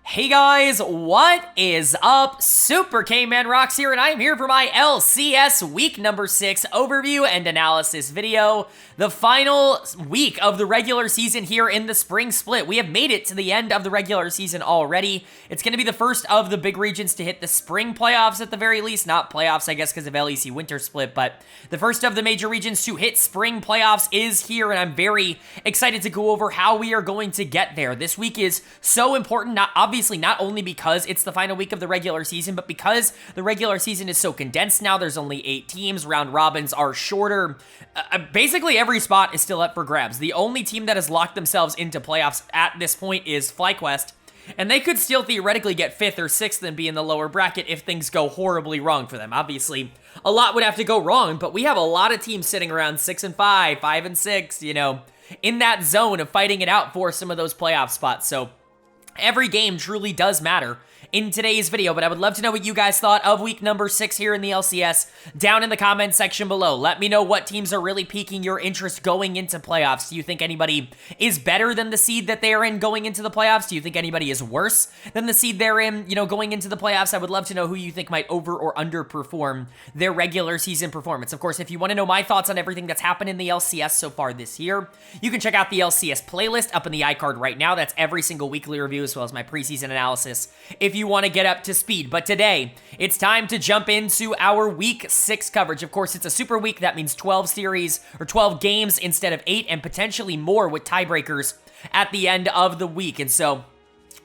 Hey guys, what is up? Super K-Man Rocks here, and I'm here for my LCS week number 6 overview and analysis video. The final week of the regular season here in the spring split. We have made it to the end of the regular season already. It's going to be the first of the big regions to hit the spring playoffs at the very least. Not playoffs, I guess, because of LEC winter split, but the first of the major regions to hit spring playoffs is here, and I'm very excited to go over how we are going to get there. This week is so important, obviously not only because it's the final week of the regular season, but because the regular season is so condensed now. There's only 8 teams. Round robins are shorter. Basically, every spot is still up for grabs. The only team that has locked themselves into playoffs at this point is FlyQuest, and they could still theoretically get 5th or 6th and be in the lower bracket if things go horribly wrong for them. Obviously, a lot would have to go wrong, but we have a lot of teams sitting around 6 and 5, 5 and 6, you know, in that zone of fighting it out for some of those playoff spots. So every game truly does matter in today's video, but I would love to know what you guys thought of week number 6 here in the LCS down in the comment section below. Let me know what teams are really piquing your interest going into playoffs. Do you think anybody is better than the seed that they are in going into the playoffs? Do you think anybody is worse than the seed they're in, you know, going into the playoffs? I would love to know who you think might over or underperform their regular season performance. Of course, if you want to know my thoughts on everything that's happened in the LCS so far this year, you can check out the LCS playlist up in the iCard right now. That's every single weekly review as well as my preseason analysis if you want to get up to speed. But today, it's time to jump into our week 6 coverage. Of course, it's a super week. That means 12 series or 12 games instead of 8 and potentially more with tiebreakers at the end of the week. And so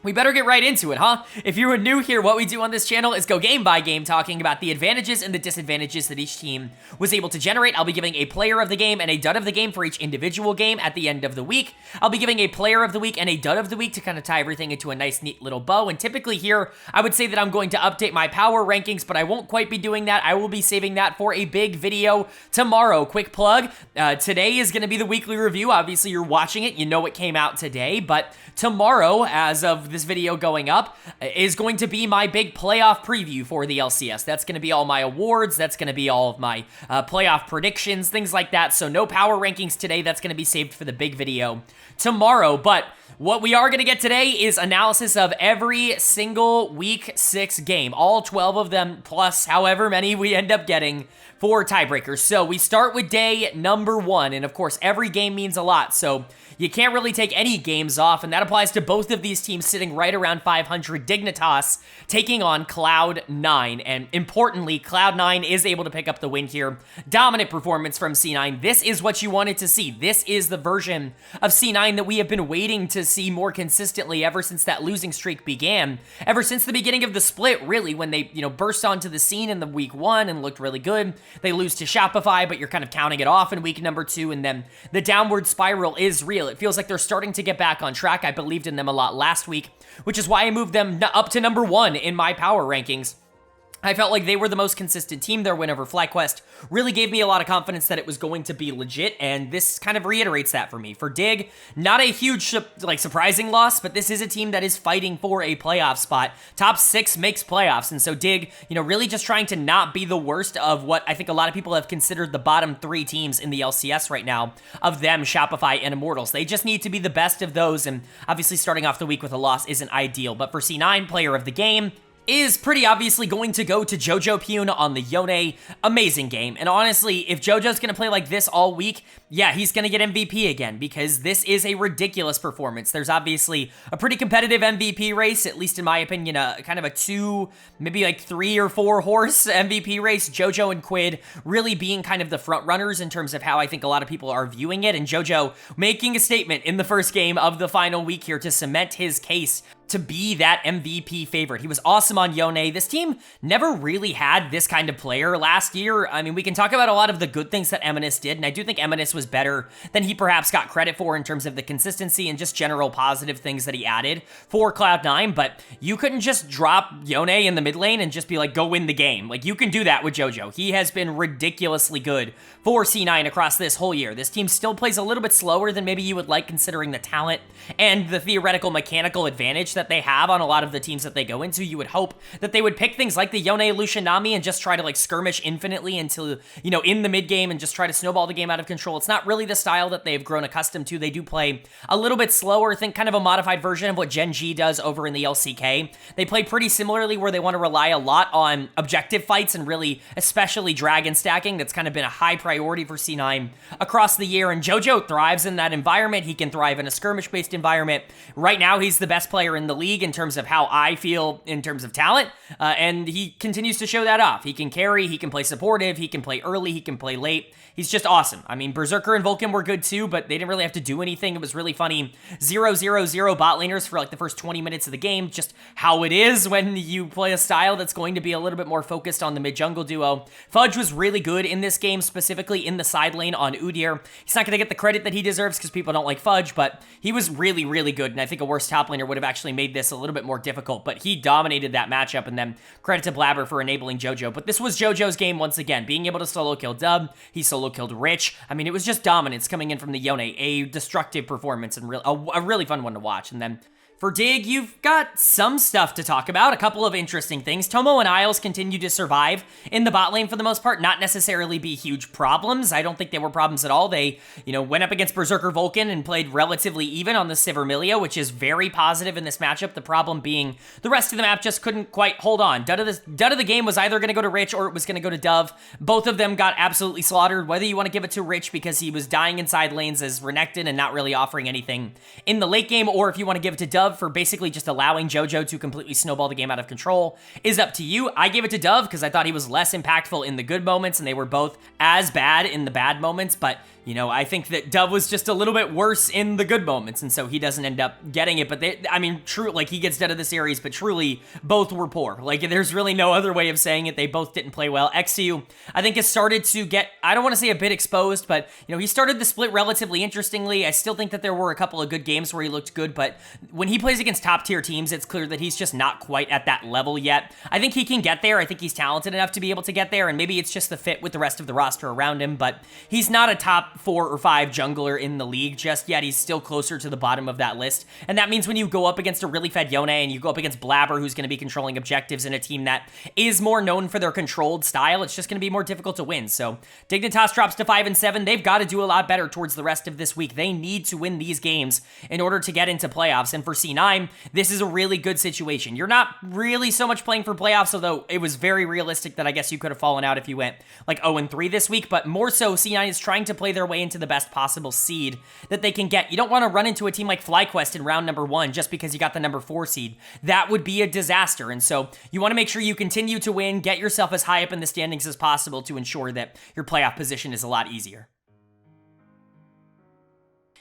we better get right into it, huh? If you are new here, what we do on this channel is go game by game, talking about the advantages and the disadvantages that each team was able to generate. I'll be giving a player of the game and a dud of the game for each individual game at the end of the week. I'll be giving a player of the week and a dud of the week to kind of tie everything into a nice, neat little bow. And typically here, I would say that I'm going to update my power rankings, but I won't quite be doing that. I will be saving that for a big video tomorrow. Quick plug, today is going to be the weekly review. Obviously, you're watching it. You know it came out today, but tomorrow, as of this video going up, is going to be my big playoff preview for the LCS. That's going to be all my awards. That's going to be all of my playoff predictions, things like that. So no power rankings today. That's going to be saved for the big video tomorrow. But what we are going to get today is analysis of every single week 6 game, all 12 of them, plus however many we end up getting for tiebreakers. So we start with day number 1, and of course, every game means a lot, so you can't really take any games off, and that applies to both of these teams sitting right around 500. Dignitas taking on Cloud9, and importantly, Cloud9 is able to pick up the win here. Dominant performance from C9. This is what you wanted to see. This is the version of C9 that we have been waiting to see more consistently ever since that losing streak began. Ever since the beginning of the split, really, when they, you know, burst onto the scene in the week 1 and looked really good. They lose to Shopify, but you're kind of counting it off in week number 2, and then the downward spiral is real. It feels like they're starting to get back on track. I believed in them a lot last week, which is why I moved them up to number 1 in my power rankings. I felt like they were the most consistent team. Their win over FlyQuest really gave me a lot of confidence that it was going to be legit, and this kind of reiterates that for me. For Dig, not a huge, surprising loss, but this is a team that is fighting for a playoff spot. Top 6 makes playoffs, and so Dig, you know, really just trying to not be the worst of what I think a lot of people have considered the bottom 3 teams in the LCS right now, of them, Shopify, and Immortals. They just need to be the best of those, and obviously starting off the week with a loss isn't ideal, but for C9, player of the game is pretty obviously going to go to Jojo Pune on the Yone. Amazing game. And honestly, if Jojo's going to play like this all week, yeah, he's going to get MVP again, because this is a ridiculous performance. There's obviously a pretty competitive MVP race, at least in my opinion, kind of a 2, maybe like 3 or 4 horse MVP race. Jojo and Quid really being kind of the front runners in terms of how I think a lot of people are viewing it, and Jojo making a statement in the first game of the final week here to cement his case to be that MVP favorite. He was awesome on Yone. This team never really had this kind of player last year. I mean, we can talk about a lot of the good things that Eminus did, and I do think Eminus was better than he perhaps got credit for in terms of the consistency and just general positive things that he added for Cloud9, but you couldn't just drop Yone in the mid lane and just be like, go win the game. Like, you can do that with Jojo. He has been ridiculously good for C9 across this whole year. This team still plays a little bit slower than maybe you would like, considering the talent and the theoretical mechanical advantage that they have on a lot of the teams that they go into. You would hope that they would pick things like the Yone Lucian Nami and just try to like skirmish infinitely until, you know, in the mid game and just try to snowball the game out of control. It's not really the style that they've grown accustomed to. They do play a little bit slower, think kind of a modified version of what Gen G does over in the LCK. They play pretty similarly where they want to rely a lot on objective fights and really, especially dragon stacking. That's kind of been a high priority for C9 across the year, and JoJo thrives in that environment. He can thrive in a skirmish-based environment. Right now, he's the best player in the league in terms of how I feel in terms of talent, and he continues to show that off. He can carry, he can play supportive, he can play early, he can play late. He's just awesome. I mean, Berserker and Vulcan were good too, but they didn't really have to do anything. It was really funny. 0-0-0 bot laners for like the first 20 minutes of the game, just how it is when you play a style that's going to be a little bit more focused on the mid-jungle duo. Fudge was really good in this game, specifically in the side lane on Udyr. He's not going to get the credit that he deserves because people don't like Fudge, but he was really, really good, and I think a worse top laner would have actually made this a little bit more difficult, but he dominated that matchup, and then credit to Blabber for enabling JoJo. But this was JoJo's game once again, being able to solo kill Dub. He solo killed Rich. I mean, it was just dominance coming in from the Yone, a destructive performance and a really fun one to watch. And then for Dig, you've got some stuff to talk about, a couple of interesting things. Tomo and Isles continue to survive in the bot lane for the most part, not necessarily be huge problems. I don't think they were problems at all. They, you know, went up against Berserker Vulcan and played relatively even on the Sivir Millia, which is very positive in this matchup. The problem being the rest of the map just couldn't quite hold on. Dud of the game was either going to go to Rich or it was going to go to Dove. Both of them got absolutely slaughtered, whether you want to give it to Rich because he was dying inside lanes as Renekton and not really offering anything in the late game, or if you want to give it to Dove for basically just allowing JoJo to completely snowball the game out of control, is up to you. I gave it to Dove because I thought he was less impactful in the good moments, and they were both as bad in the bad moments, but you know, I think that Dove was just a little bit worse in the good moments, and so he doesn't end up getting it. But I mean, true, like he gets dead of the series, but truly, both were poor. Like, there's really no other way of saying it. They both didn't play well. XU, I think, has started to get, I don't want to say a bit exposed, but you know, he started the split relatively interestingly. I still think that there were a couple of good games where he looked good, but when he plays against top tier teams, it's clear that he's just not quite at that level yet. I think he can get there. I think he's talented enough to be able to get there, and maybe it's just the fit with the rest of the roster around him, but he's not a top 4 or 5 jungler in the league just yet. He's still closer to the bottom of that list, and that means when you go up against a really fed Yone and you go up against Blabber, who's going to be controlling objectives in a team that is more known for their controlled style, it's just going to be more difficult to win. So Dignitas drops to 5 and 7. They've got to do a lot better towards the rest of this week. They need to win these games in order to get into playoffs, and for C9, this is a really good situation. You're not really so much playing for playoffs, although it was very realistic that I guess you could have fallen out if you went like 0-3 this week, but more so C9 is trying to play their way into the best possible seed that they can get. You don't want to run into a team like FlyQuest in round number 1 just because you got the number 4 seed. That would be a disaster, and so you want to make sure you continue to win, get yourself as high up in the standings as possible to ensure that your playoff position is a lot easier.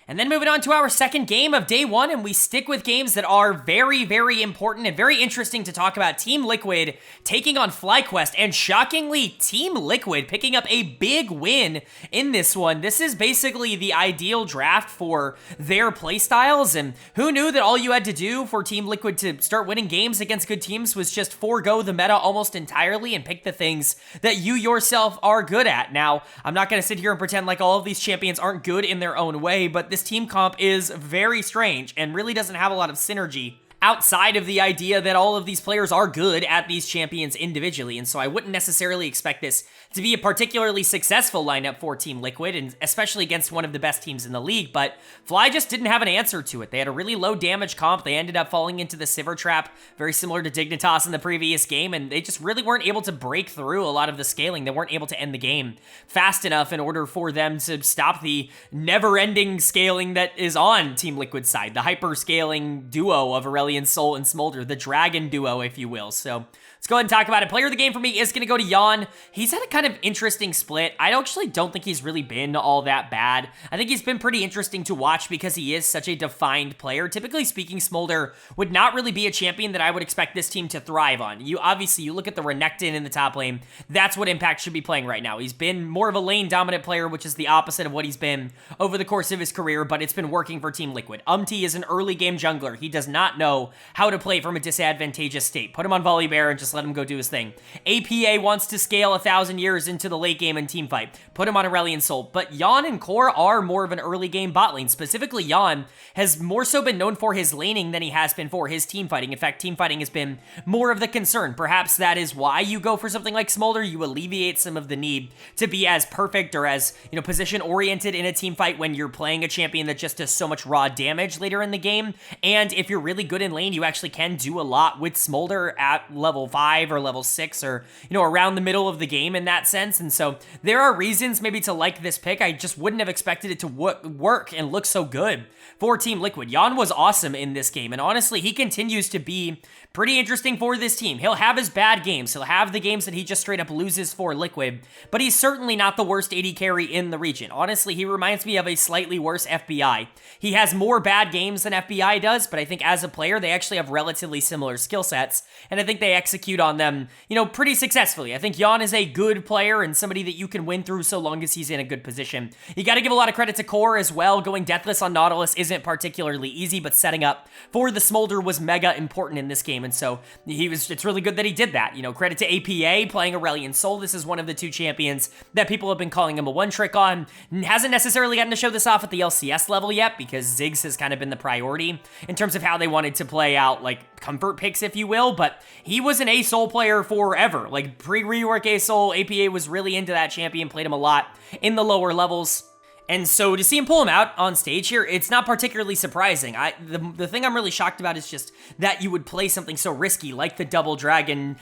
And then moving on to our second game of day 1, and we stick with games that are very, very important and very interesting to talk about. Team Liquid taking on FlyQuest, and shockingly, Team Liquid picking up a big win in this one. This is basically the ideal draft for their playstyles, and who knew that all you had to do for Team Liquid to start winning games against good teams was just forego the meta almost entirely and pick the things that you yourself are good at. Now, I'm not going to sit here and pretend like all of these champions aren't good in their own way, but this team comp is very strange and really doesn't have a lot of synergy outside of the idea that all of these players are good at these champions individually, and so I wouldn't necessarily expect this to be a particularly successful lineup for Team Liquid, and especially against one of the best teams in the league, but Fly just didn't have an answer to it. They had a really low damage comp. They ended up falling into the Sivir trap, very similar to Dignitas in the previous game, and they just really weren't able to break through a lot of the scaling. They weren't able to end the game fast enough in order for them to stop the never-ending scaling that is on Team Liquid's side, the hyper-scaling duo of Aurelion Sol and Smolder, the dragon duo, if you will. So let's go ahead and talk about it. Player of the game for me is going to go to Yon. He's had a kind of interesting split. I actually don't think he's really been all that bad. I think he's been pretty interesting to watch because he is such a defined player. Typically speaking, Smolder would not really be a champion that I would expect this team to thrive on. You look at the Renekton in the top lane. That's what Impact should be playing right now. He's been more of a lane dominant player, which is the opposite of what he's been over the course of his career, but it's been working for Team Liquid. Umti is an early game jungler. He does not know know how to play from a disadvantageous state. Put him on Volley Bear and just let him go do his thing. APA wants to scale 1,000 years into the late game and team fight. Put him on Aurelion Sol. But Yan and Core are more of an early game bot lane. Specifically, Yan has more so been known for his laning than he has been for his team fighting. In fact, team fighting has been more of the concern. Perhaps that is why you go for something like Smolder. You alleviate some of the need to be as perfect or as, position oriented in a team fight when you're playing a champion that just does so much raw damage later in the game. And if you're really good in lane, you actually can do a lot with Smolder at level 5 or level 6 or, around the middle of the game in that sense. And so there are reasons maybe to like this pick. I just wouldn't have expected it to work and look so good for Team Liquid. Yan was awesome in this game, and honestly, he continues to be pretty interesting for this team. He'll have his bad games. He'll have the games that he just straight up loses for Liquid, but he's certainly not the worst AD carry in the region. Honestly, he reminds me of a slightly worse FBI. He has more bad games than FBI does, but I think as a player, they actually have relatively similar skill sets, and I think they execute on them, pretty successfully. I think Yan is a good player and somebody that you can win through so long as he's in a good position. You got to give a lot of credit to Core as well. Going Deathless on Nautilus isn't particularly easy, but setting up for the Smolder was mega important in this game, and so it's really good that he did that. Credit to APA playing Aurelion Sol. This is one of the two champions that people have been calling him a one-trick on. Hasn't necessarily gotten to show this off at the LCS level yet because Ziggs has kind of been the priority in terms of how they wanted to play out, comfort picks, if you will, but he was an A-Sol player forever. Pre-rework A-Sol, APA was really into that champion, played him a lot in the lower levels. And so to see him pull him out on stage here, it's not particularly surprising. The thing I'm really shocked about is just that you would play something so risky like the double dragon,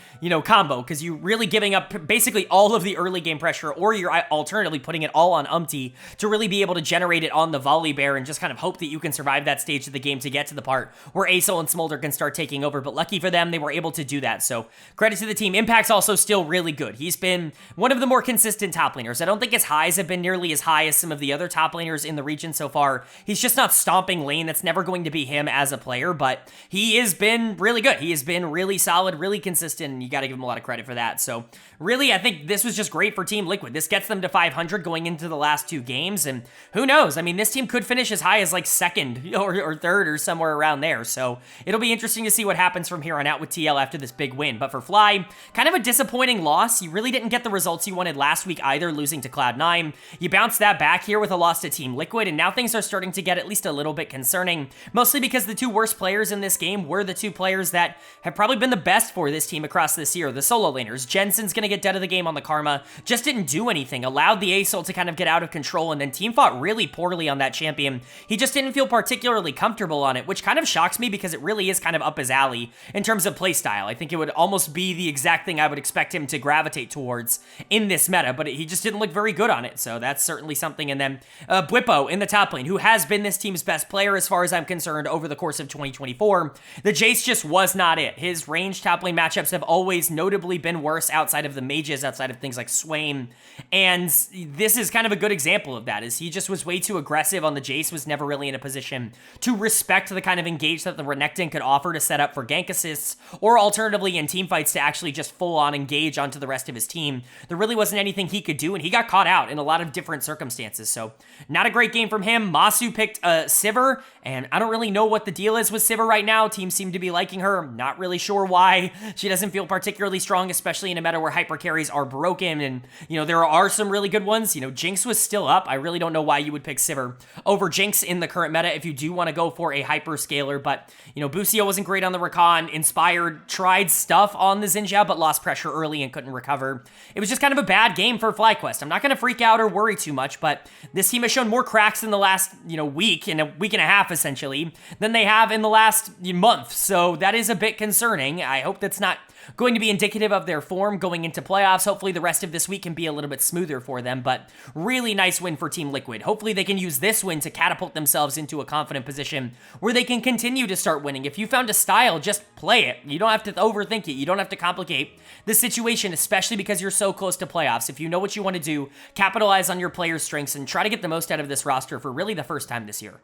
combo, because you're really giving up basically all of the early game pressure, or you're alternatively putting it all on Umpty to really be able to generate it on the Volley Bear and just kind of hope that you can survive that stage of the game to get to the part where Asol and Smolder can start taking over. But lucky for them, they were able to do that. So credit to the team. Impact's also still really good. He's been one of the more consistent top laners. I don't think his highs have been nearly as high as some of the other top laners in the region so far. He's just not stomping lane. That's never going to be him as a player, but he has been really good. He has been really solid, really consistent, and you got to give him a lot of credit for that. So really, I think this was just great for Team Liquid. This gets them to 500 going into the last two games, and who knows? I mean, this team could finish as high as second or third or somewhere around there. So it'll be interesting to see what happens from here on out with TL after this big win. But for Fly, kind of a disappointing loss. You really didn't get the results you wanted last week either, losing to Cloud9. You bounced that back here with a loss to Team Liquid, and now things are starting to get at least a little bit concerning, mostly because the two worst players in this game were the two players that have probably been the best for this team across this year, the solo laners. Jensen's gonna get dead of the game on the Karma, just didn't do anything, allowed the Asol to kind of get out of control, and then team fought really poorly on that champion. He just didn't feel particularly comfortable on it, which kind of shocks me because it really is kind of up his alley in terms of playstyle. I think it would almost be the exact thing I would expect him to gravitate towards in this meta, but he just didn't look very good on it, so that's certainly something. And then Bwipo in the top lane, who has been this team's best player as far as I'm concerned over the course of 2024. The Jace just was not it. His ranged top lane matchups have always notably been worse outside of the mages, outside of things like Swain, and this is kind of a good example of that, is he just was way too aggressive on the Jace, was never really in a position to respect the kind of engage that the Renekton could offer to set up for gank assists, or alternatively in team fights to actually just full-on engage onto the rest of his team. There really wasn't anything he could do, and he got caught out in a lot of different circumstances, so not a great game from him. Masu picked Sivir, and I don't really know what the deal is with Sivir right now. Teams seem to be liking her. I'm not really sure why. She doesn't feel particularly strong, especially in a meta where hyper carries are broken, and, there are some really good ones. Jinx was still up. I really don't know why you would pick Sivir over Jinx in the current meta if you do want to go for a hyper scaler, but, Busio wasn't great on the Rakan. Inspired tried stuff on the Xin Zhao, but lost pressure early and couldn't recover. It was just kind of a bad game for FlyQuest. I'm not going to freak out or worry too much, but this team has shown more cracks in the last, week and a half, essentially, than they have in the last month. So that is a bit concerning. I hope that's not going to be indicative of their form going into playoffs. Hopefully the rest of this week can be a little bit smoother for them, but really nice win for Team Liquid. Hopefully they can use this win to catapult themselves into a confident position where they can continue to start winning. If you found a style, just play it. You don't have to overthink it. You don't have to complicate the situation, especially because you're so close to playoffs. If you know what you want to do, capitalize on your players' strengths and try to get the most out of this roster for really the first time this year.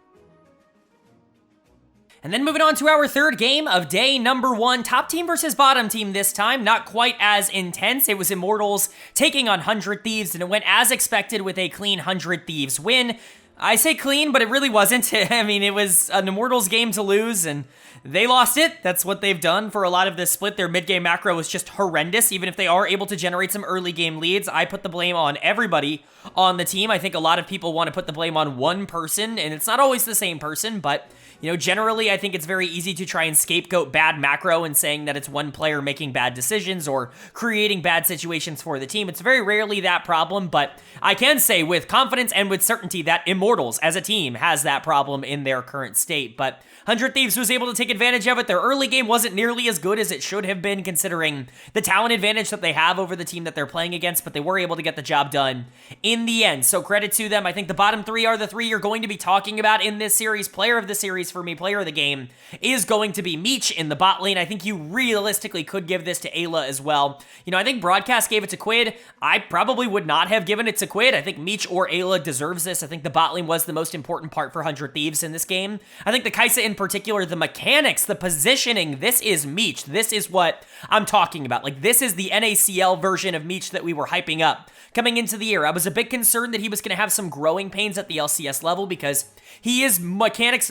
And then moving on to our third game of day number 1, top team versus bottom team this time. Not quite as intense. It was Immortals taking on 100 Thieves, and it went as expected with a clean 100 Thieves win. I say clean, but it really wasn't. I mean, it was an Immortals game to lose, and they lost it. That's what they've done for a lot of this split. Their mid-game macro was just horrendous. Even if they are able to generate some early game leads, I put the blame on everybody on the team. I think a lot of people want to put the blame on one person, and it's not always the same person, but generally, I think it's very easy to try and scapegoat bad macro and saying that it's one player making bad decisions or creating bad situations for the team. It's very rarely that problem, but I can say with confidence and with certainty that Immortals as a team has that problem in their current state. But 100 Thieves was able to take advantage of it. Their early game wasn't nearly as good as it should have been considering the talent advantage that they have over the team that they're playing against, but they were able to get the job done in the end. So credit to them. I think the bottom three are the three you're going to be talking about in this series. Player of the series for me, player of the game, is going to be Meech in the bot lane. I think you realistically could give this to Ayla as well. I think Broadcast gave it to Quid. I probably would not have given it to Quid. I think Meech or Ayla deserves this. I think the bot lane was the most important part for 100 Thieves in this game. I think the Kai'Sa in particular, the mechanics, the positioning, this is Meech. This is what I'm talking about. Like, this is the NACL version of Meech that we were hyping up coming into the year. I was a bit concerned that he was going to have some growing pains at the LCS level because he is mechanics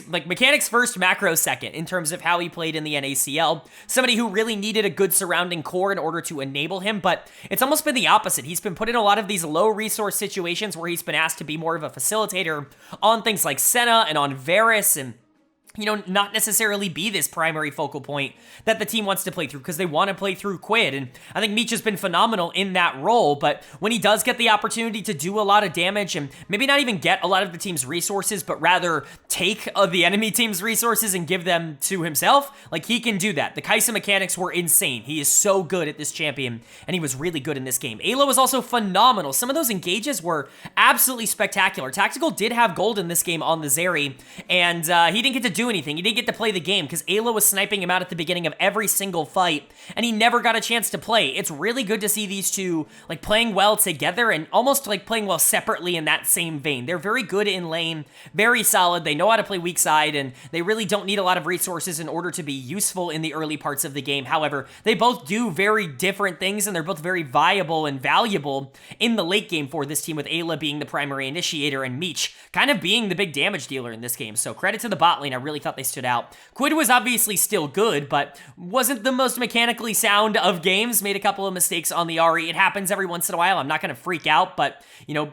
first, macro second in terms of how he played in the NACL. Somebody who really needed a good surrounding core in order to enable him, but it's almost been the opposite. He's been put in a lot of these low resource situations where he's been asked to be more of a facilitator on things like Senna and on Varus and not necessarily be this primary focal point that the team wants to play through because they want to play through Quid. And I think Meech has been phenomenal in that role, but when he does get the opportunity to do a lot of damage and maybe not even get a lot of the team's resources, but rather take the enemy team's resources and give them to himself, like, he can do that. The Kai'Sa mechanics were insane. He is so good at this champion, and he was really good in this game. Ayla was also phenomenal. Some of those engages were absolutely spectacular. Tactical did have gold in this game on the Zeri, and he didn't get to do anything. He didn't get to play the game because Ayla was sniping him out at the beginning of every single fight, and he never got a chance to play. It's really good to see these two playing well together and almost playing well separately in that same vein. They're very good in lane, very solid. They know how to play weak side, and they really don't need a lot of resources in order to be useful in the early parts of the game. However, they both do very different things, and they're both very viable and valuable in the late game for this team, with Ayla being the primary initiator and Meech kind of being the big damage dealer in this game. So credit to the bot lane. I really thought they stood out. Quid was obviously still good, but wasn't the most mechanically sound of games. Made a couple of mistakes on the RE. It happens every once in a while. I'm not going to freak out, but,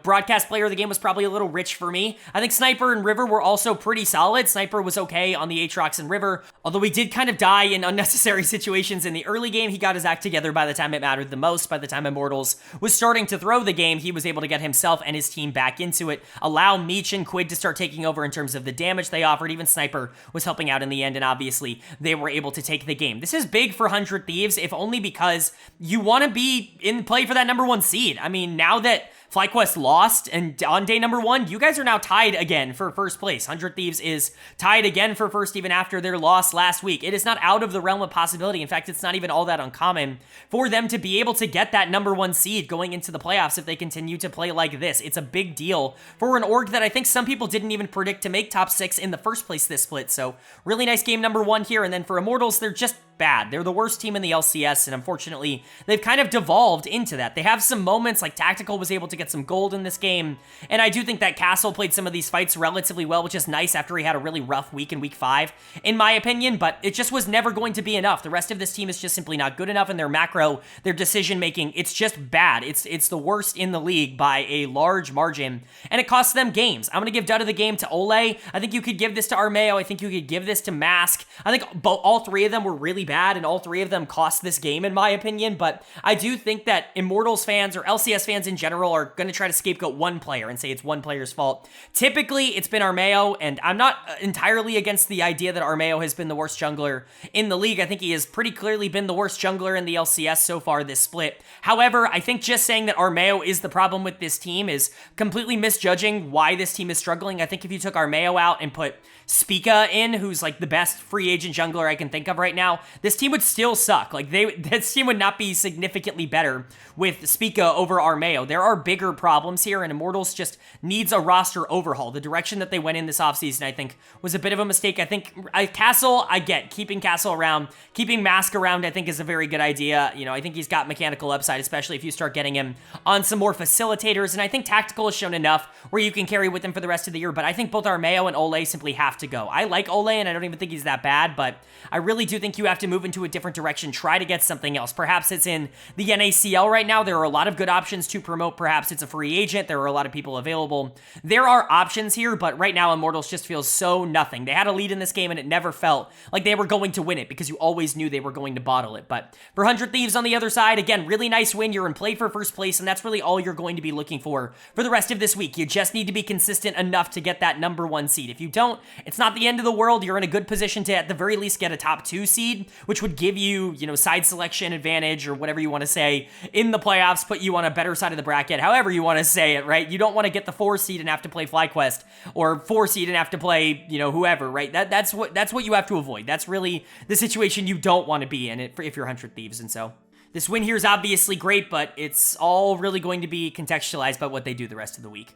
Broadcast player of the game was probably a little rich for me. I think Sniper and River were also pretty solid. Sniper was okay on the Aatrox and River, although he did kind of die in unnecessary situations in the early game. He got his act together by the time it mattered the most. By the time Immortals was starting to throw the game, he was able to get himself and his team back into it, allow Meech and Quid to start taking over in terms of the damage they offered. Even Sniper was helping out in the end, and obviously they were able to take the game. This is big for 100 Thieves, if only because you want to be in play for that number one seed. I mean, now that FlyQuest lost, and on day number one, you guys are now tied again for first place. 100 Thieves is tied again for first even after their loss last week. It is not out of the realm of possibility. In fact, it's not even all that uncommon for them to be able to get that number one seed going into the playoffs if they continue to play like this. It's a big deal for an org that I think some people didn't even predict to make top 6 in the first place this split. So really nice game number one here. And then for Immortals, they're just bad. They're the worst team in the LCS, and unfortunately, they've kind of devolved into that. They have some moments, like Tactical was able to get some gold in this game, and I do think that Castle played some of these fights relatively well, which is nice after he had a really rough week in week 5, in my opinion, but it just was never going to be enough. The rest of this team is just simply not good enough in their macro, their decision-making. It's just bad. It's the worst in the league by a large margin, and it costs them games. I'm going to give dud of the game to Ole. I think you could give this to Armeo. I think you could give this to Mask. I think all three of them were really bad, and all three of them cost this game, in my opinion, but I do think that Immortals fans or LCS fans in general are going to try to scapegoat one player and say it's one player's fault. Typically, it's been Armeo, and I'm not entirely against the idea that Armeo has been the worst jungler in the league. I think he has pretty clearly been the worst jungler in the LCS so far this split. However, I think just saying that Armeo is the problem with this team is completely misjudging why this team is struggling. I think if you took Armeo out and put Spica in, who's like the best free agent jungler I can think of right now, this team would still suck. Like, this team would not be significantly better with Spica over Armeo. There are bigger problems here, and Immortals just needs a roster overhaul. The direction that they went in this offseason, I think, was a bit of a mistake. I think Castle, I get. Keeping Castle around, keeping Mask around, I think is a very good idea. You know, I think he's got mechanical upside, especially if you start getting him on some more facilitators, and I think Tactical has shown enough where you can carry with him for the rest of the year, but I think both Armeo and Ole simply have to go. I like Ole, and I don't even think he's that bad, but I really do think you have to move into a different direction, try to get something else. Perhaps it's in the NACL right now. There are a lot of good options to promote. Perhaps it's a free agent. There are a lot of people available. There are options here, but right now Immortals just feels so nothing. They had a lead in this game, and it never felt like they were going to win it because you always knew they were going to bottle it. But for 100 Thieves on the other side, again, really nice win. You're in play for first place, and that's really all you're going to be looking for the rest of this week. You just need to be consistent enough to get that #1 seed. If you don't, it's not the end of the world. You're in a good position to, at the very least, get a top 2 seed, which would give you, you know, side selection advantage or whatever you want to say in the playoffs, put you on a better side of the bracket, however you want to say it, right? You don't want to get the 4 seed and have to play FlyQuest, or 4 seed and have to play, you know, whoever, right? That's what you have to avoid. That's really the situation you don't want to be in if you're 100 Thieves. And so this win here is obviously great, but it's all really going to be contextualized by what they do the rest of the week.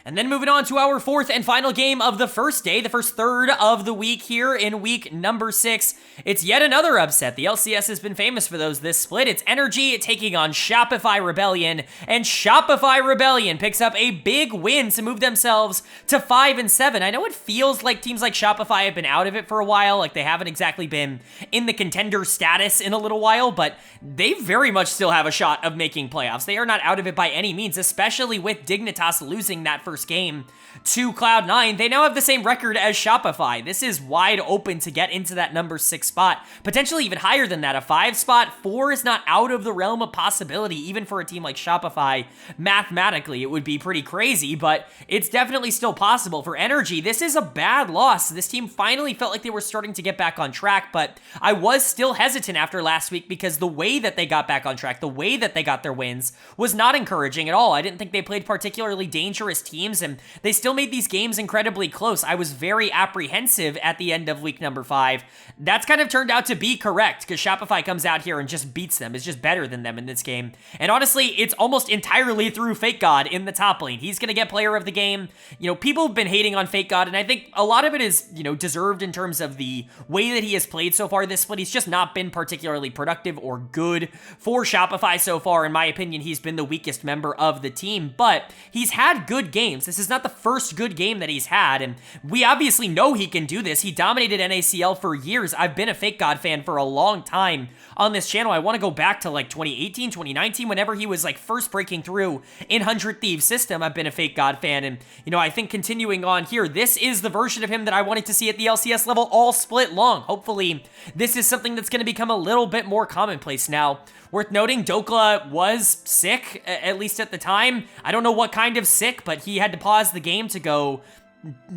And then moving on to our 4th and final game of the first day, the first third of the week here in week number 6. It's yet another upset. The LCS has been famous for those this split. It's Energy taking on Shopify Rebellion, and Shopify Rebellion picks up a big win to move themselves to 5-7. I know it feels like teams like Shopify have been out of it for a while, like they haven't exactly been in the contender status in a little while, but they very much still have a shot of making playoffs. They are not out of it by any means, especially with Dignitas losing that first game to Cloud9. They now have the same record as Shopify. This is wide open to get into that #6 spot, potentially even higher than that. A 5 spot, 4 is not out of the realm of possibility, even for a team like Shopify. Mathematically, it would be pretty crazy, but it's definitely still possible. For Energy, this is a bad loss. This team finally felt like they were starting to get back on track, but I was still hesitant after last week because the way that they got back on track, the way that they got their wins, was not encouraging at all. I didn't think they played particularly dangerous teams, and they still made these games incredibly close. I was very apprehensive at the end of week number 5. That's kind of turned out to be correct because Shopify comes out here and just beats them. It's just better than them in this game. And honestly, it's almost entirely through Fake God in the top lane. He's going to get player of the game. You know, people have been hating on Fake God, and I think a lot of it is, you know, deserved in terms of the way that he has played so far this split. He's just not been particularly productive or good for Shopify so far. In my opinion, he's been the weakest member of the team, but he's had good games. This is not the first good game that he's had, and we obviously know he can do this. He dominated NACL for years. I've been a Fake God fan for a long time on this channel. I want to go back to like 2018, 2019, whenever he was like first breaking through in 100 Thieves system. I've been a Fake God fan, and you know, I think continuing on here, this is the version of him that I wanted to see at the LCS level all split long. Hopefully, this is something that's going to become a little bit more commonplace now. Worth noting, Dokla was sick, at least at the time. I don't know what kind of sick, but he had to pause the game to go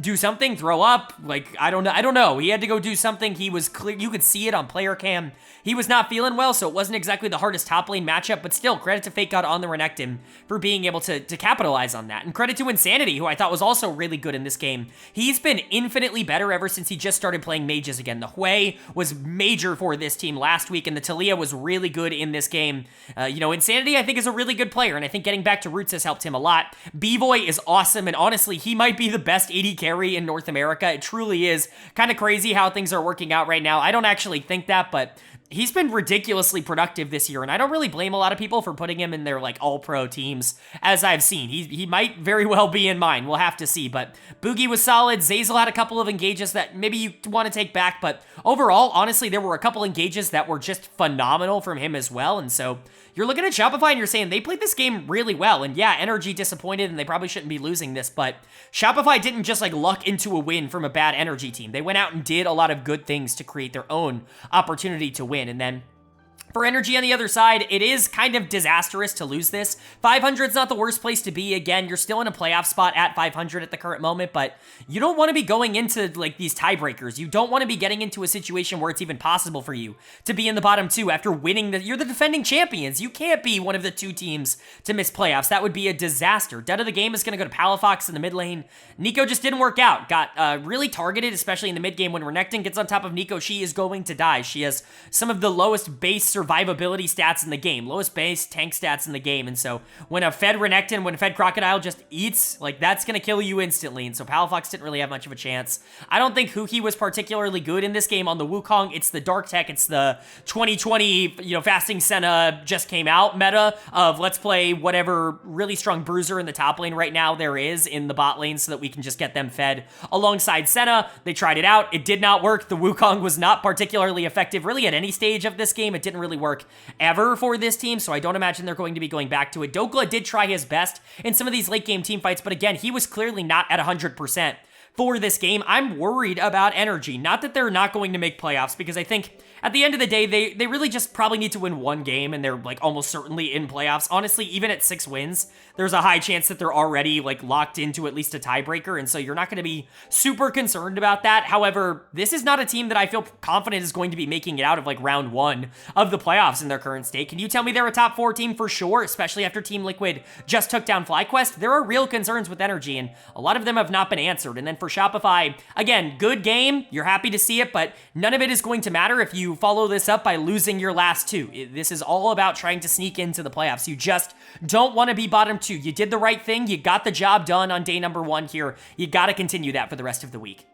do something, throw up, like, I don't know. He had to go do something. He was clear. You could see it on player cam. He was not feeling well, so it wasn't exactly the hardest top lane matchup, but still, credit to Fake God on the Renekton for being able to capitalize on that. And credit to Insanity, who I thought was also really good in this game. He's been infinitely better ever since he just started playing mages again. The Hui was major for this team last week, and the Talia was really good in this game. You know, Insanity, I think, is a really good player, and I think getting back to roots has helped him a lot. B-Boy is awesome, and honestly, he might be the best AD carry in North America. It truly is kind of crazy how things are working out right now. I don't actually think that, but he's been ridiculously productive this year, and I don't really blame a lot of people for putting him in their, like, all-pro teams, as I've seen. He might very well be in mine. We'll have to see, but Boogie was solid. Zeyzal had a couple of engages that maybe you want to take back, but overall, honestly, there were a couple engages that were just phenomenal from him as well, and so you're looking at Shopify and you're saying they played this game really well, and yeah, Energy disappointed, and they probably shouldn't be losing this, but Shopify didn't just, like, luck into a win from a bad Energy team. They went out and did a lot of good things to create their own opportunity to win. And then For Energy on the other side, it is kind of disastrous to lose this. 500 is not the worst place to be. Again, you're still in a playoff spot at 500 at the current moment, but you don't want to be going into like these tiebreakers. You don't want to be getting into a situation where it's even possible for you to be in the bottom two after winning you're the defending champions. You can't be one of the two teams to miss playoffs. That would be a disaster. Dead of the game is going to go to Palafox in the mid lane. Nico just didn't work out. Got really targeted, especially in the mid game. When Renekton gets on top of Nico, she is going to die. She has some of the lowest base survivability stats in the game, lowest base tank stats in the game, and so when a fed Renekton, when a fed Crocodile just eats, like, that's gonna kill you instantly, and so Palafox didn't really have much of a chance. I don't think Huki was particularly good in this game on the Wukong. It's the Dark Tech, it's the 2020, Fasting Senna just came out meta of let's play whatever really strong bruiser in the top lane right now there is in the bot lane so that we can just get them fed alongside Senna. They tried it out, it did not work. The Wukong was not particularly effective really at any stage of this game. It didn't really work ever for this team, so I don't imagine they're going to be going back to it. Dokla did try his best in some of these late game team fights, but again, he was clearly not at 100% for this game. I'm worried about Energy. Not that they're not going to make playoffs, because I think at the end of the day, they really just probably need to win one game, and they're like almost certainly in playoffs. Honestly, even at 6 wins, there's a high chance that they're already like locked into at least a tiebreaker, and so you're not going to be super concerned about that. However, this is not a team that I feel confident is going to be making it out of like round 1 of the playoffs in their current state. Can you tell me they're a top 4 team for sure, especially after Team Liquid just took down FlyQuest? There are real concerns with Energy, and a lot of them have not been answered. And then for Shopify, again, good game. You're happy to see it, but none of it is going to matter if you follow this up by losing your last 2. This is all about trying to sneak into the playoffs. You just don't want to be bottom 2. You did the right thing. You got the job done on day number 1 here. You got to continue that for the rest of the week.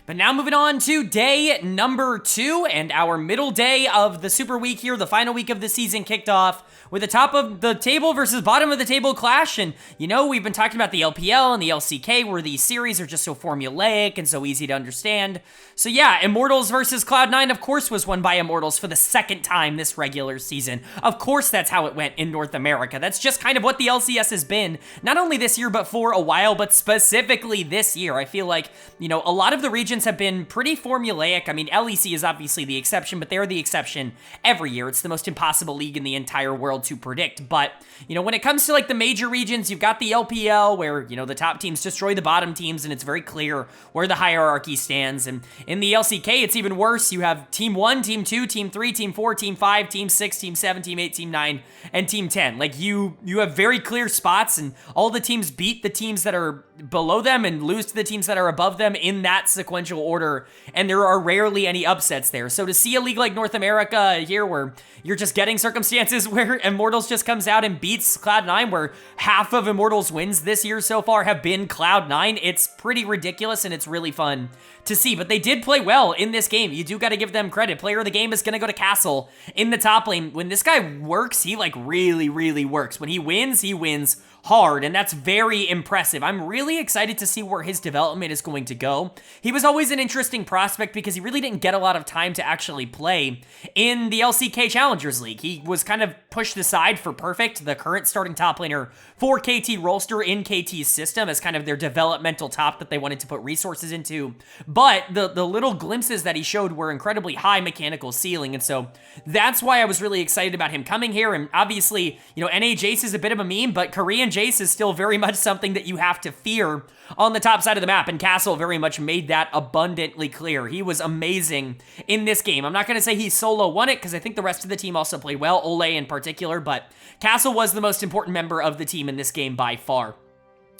But now moving on to day number 2 and our middle day of the Super Week here. The final week of the season kicked off with the top of the table versus bottom of the table clash. And, we've been talking about the LPL and the LCK where these series are just so formulaic and so easy to understand. So yeah, Immortals versus Cloud9, of course, was won by Immortals for the second time this regular season. Of course, that's how it went in North America. That's just kind of what the LCS has been, not only this year, but for a while, but specifically this year. I feel like, a lot of the regions have been pretty formulaic. I mean, LEC is obviously the exception, but they're the exception every year. It's the most impossible league in the entire world to predict. But, when it comes to like the major regions, you've got the LPL where, the top teams destroy the bottom teams and it's very clear where the hierarchy stands. And in the LCK, it's even worse. You have Team 1, Team 2, Team 3, Team 4, Team 5, Team 6, Team 7, Team 8, Team 9, and Team 10. Like you have very clear spots, and all the teams beat the teams that are below them and lose to the teams that are above them in that sequential order, and there are rarely any upsets there. So to see a league like North America here where you're just getting circumstances where Immortals just comes out and beats Cloud9, where half of Immortals wins this year so far have been Cloud9, it's pretty ridiculous and it's really fun to see. But they did play well in this game. You do got to give them credit. Player of the game is going to go to Castle in the top lane. When this guy works, he like really, really works. When he wins hard, and that's very impressive. I'm really excited to see where his development is going to go. He was always an interesting prospect because he really didn't get a lot of time to actually play in the LCK Challengers League. He was kind of pushed aside for Perfect, the current starting top laner for KT Rolster in KT's system, as kind of their developmental top that they wanted to put resources into. But the little glimpses that he showed were incredibly high mechanical ceiling, and so that's why I was really excited about him coming here. And obviously, NA Jace is a bit of a meme, but Korean Jace is still very much something that you have to fear on the top side of the map, and Castle very much made that abundantly clear. He was amazing in this game. I'm not going to say he solo won it, because I think the rest of the team also played well, Ole in particular, but Castle was the most important member of the team in this game by far.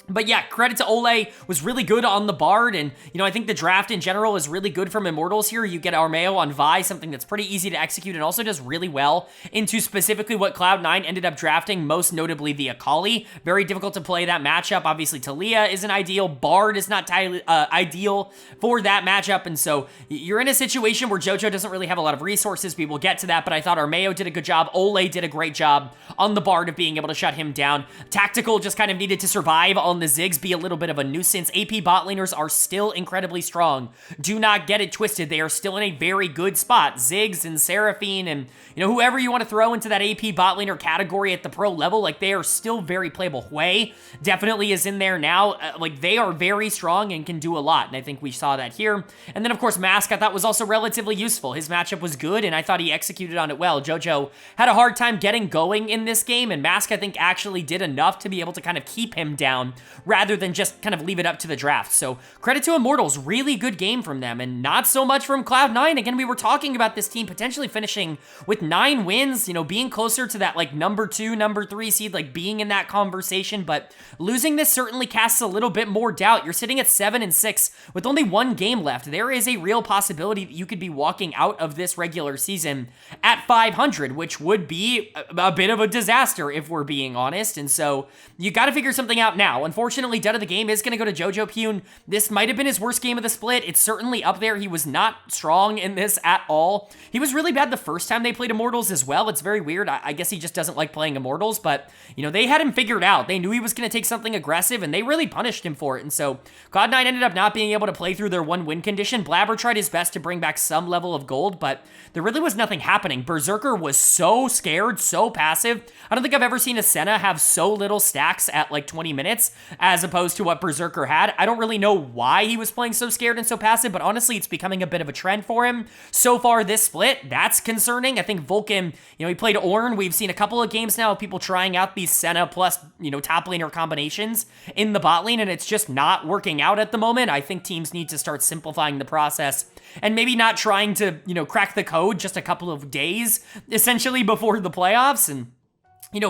But yeah, credit to Ole, was really good on the Bard, and, I think the draft in general is really good from Immortals here. You get Armeo on Vi, something that's pretty easy to execute and also does really well into specifically what Cloud9 ended up drafting, most notably the Akali. Very difficult to play that matchup. Obviously, Talia isn't ideal. Bard is not ideal for that matchup, and so you're in a situation where JoJo doesn't really have a lot of resources. We will get to that, but I thought Armeo did a good job. Ole did a great job on the Bard of being able to shut him down. Tactical just kind of needed to survive on on the Ziggs be a little bit of a nuisance. AP bot laners are still incredibly strong. Do not get it twisted. They are still in a very good spot. Ziggs and Seraphine and, whoever you want to throw into that AP bot laner category at the pro level, like, they are still very playable. Hui definitely is in there now. Like, they are very strong and can do a lot, and I think we saw that here. And then, of course, Mask I thought was also relatively useful. His matchup was good, and I thought he executed on it well. JoJo had a hard time getting going in this game, and Mask, I think, actually did enough to be able to kind of keep him down rather than just kind of leave it up to the draft. So credit to Immortals, really good game from them, and not so much from Cloud9. Again, we were talking about this team potentially finishing with 9 wins, being closer to that, like, number 2, number 3 seed, like, being in that conversation, but losing this certainly casts a little bit more doubt. You're sitting at 7-6 with only 1 game left. There is a real possibility that you could be walking out of this regular season at 500, which would be a bit of a disaster if we're being honest, and so you got to figure something out now. Unfortunately, dud of the game is going to go to JoJo Pune. This might have been his worst game of the split. It's certainly up there. He was not strong in this at all. He was really bad the first time they played Immortals as well. It's very weird. I guess he just doesn't like playing Immortals, but, they had him figured out. They knew he was going to take something aggressive, and they really punished him for it, and so Cloud9 ended up not being able to play through their 1-win condition. Blabber tried his best to bring back some level of gold, but there really was nothing happening. Berserker was so scared, so passive. I don't think I've ever seen a Senna have so little stacks at like 20 minutes as opposed to what Berserker had. I don't really know why he was playing so scared and so passive, but honestly, it's becoming a bit of a trend for him. So far this split, that's concerning. I think Vulcan, he played Ornn. We've seen a couple of games now of people trying out these Senna plus, top laner combinations in the bot lane, and it's just not working out at the moment. I think teams need to start simplifying the process and maybe not trying to, crack the code just a couple of days, essentially, before the playoffs. And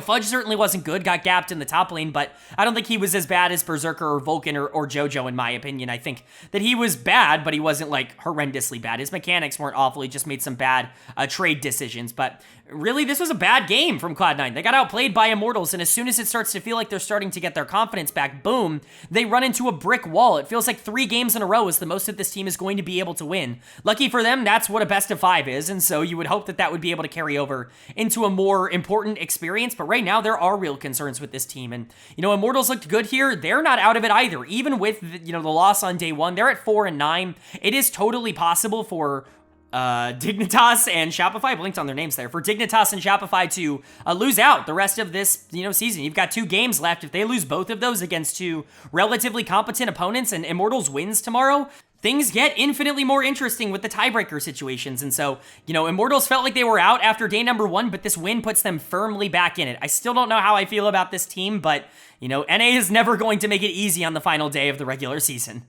Fudge certainly wasn't good, got gapped in the top lane, but I don't think he was as bad as Berserker or Vulcan or JoJo, in my opinion. I think that he was bad, but he wasn't, like, horrendously bad. His mechanics weren't awful. He just made some bad trade decisions, but really, this was a bad game from Cloud9. They got outplayed by Immortals, and as soon as it starts to feel like they're starting to get their confidence back, boom, they run into a brick wall. It feels like 3 games in a row is the most that this team is going to be able to win. Lucky for them, that's what a best of 5 is, and so you would hope that that would be able to carry over into a more important experience, but right now, there are real concerns with this team, and, Immortals looked good here. They're not out of it either. Even with, the loss on day 1, they're at 4-9. It is totally possible for Dignitas and Shopify, I blinked on their names there, for Dignitas and Shopify to lose out the rest of this, season. You've got 2 games left. If they lose both of those against 2 relatively competent opponents and Immortals wins tomorrow, things get infinitely more interesting with the tiebreaker situations. And so, Immortals felt like they were out after day number 1, but this win puts them firmly back in it. I still don't know how I feel about this team, but, NA is never going to make it easy on the final day of the regular season.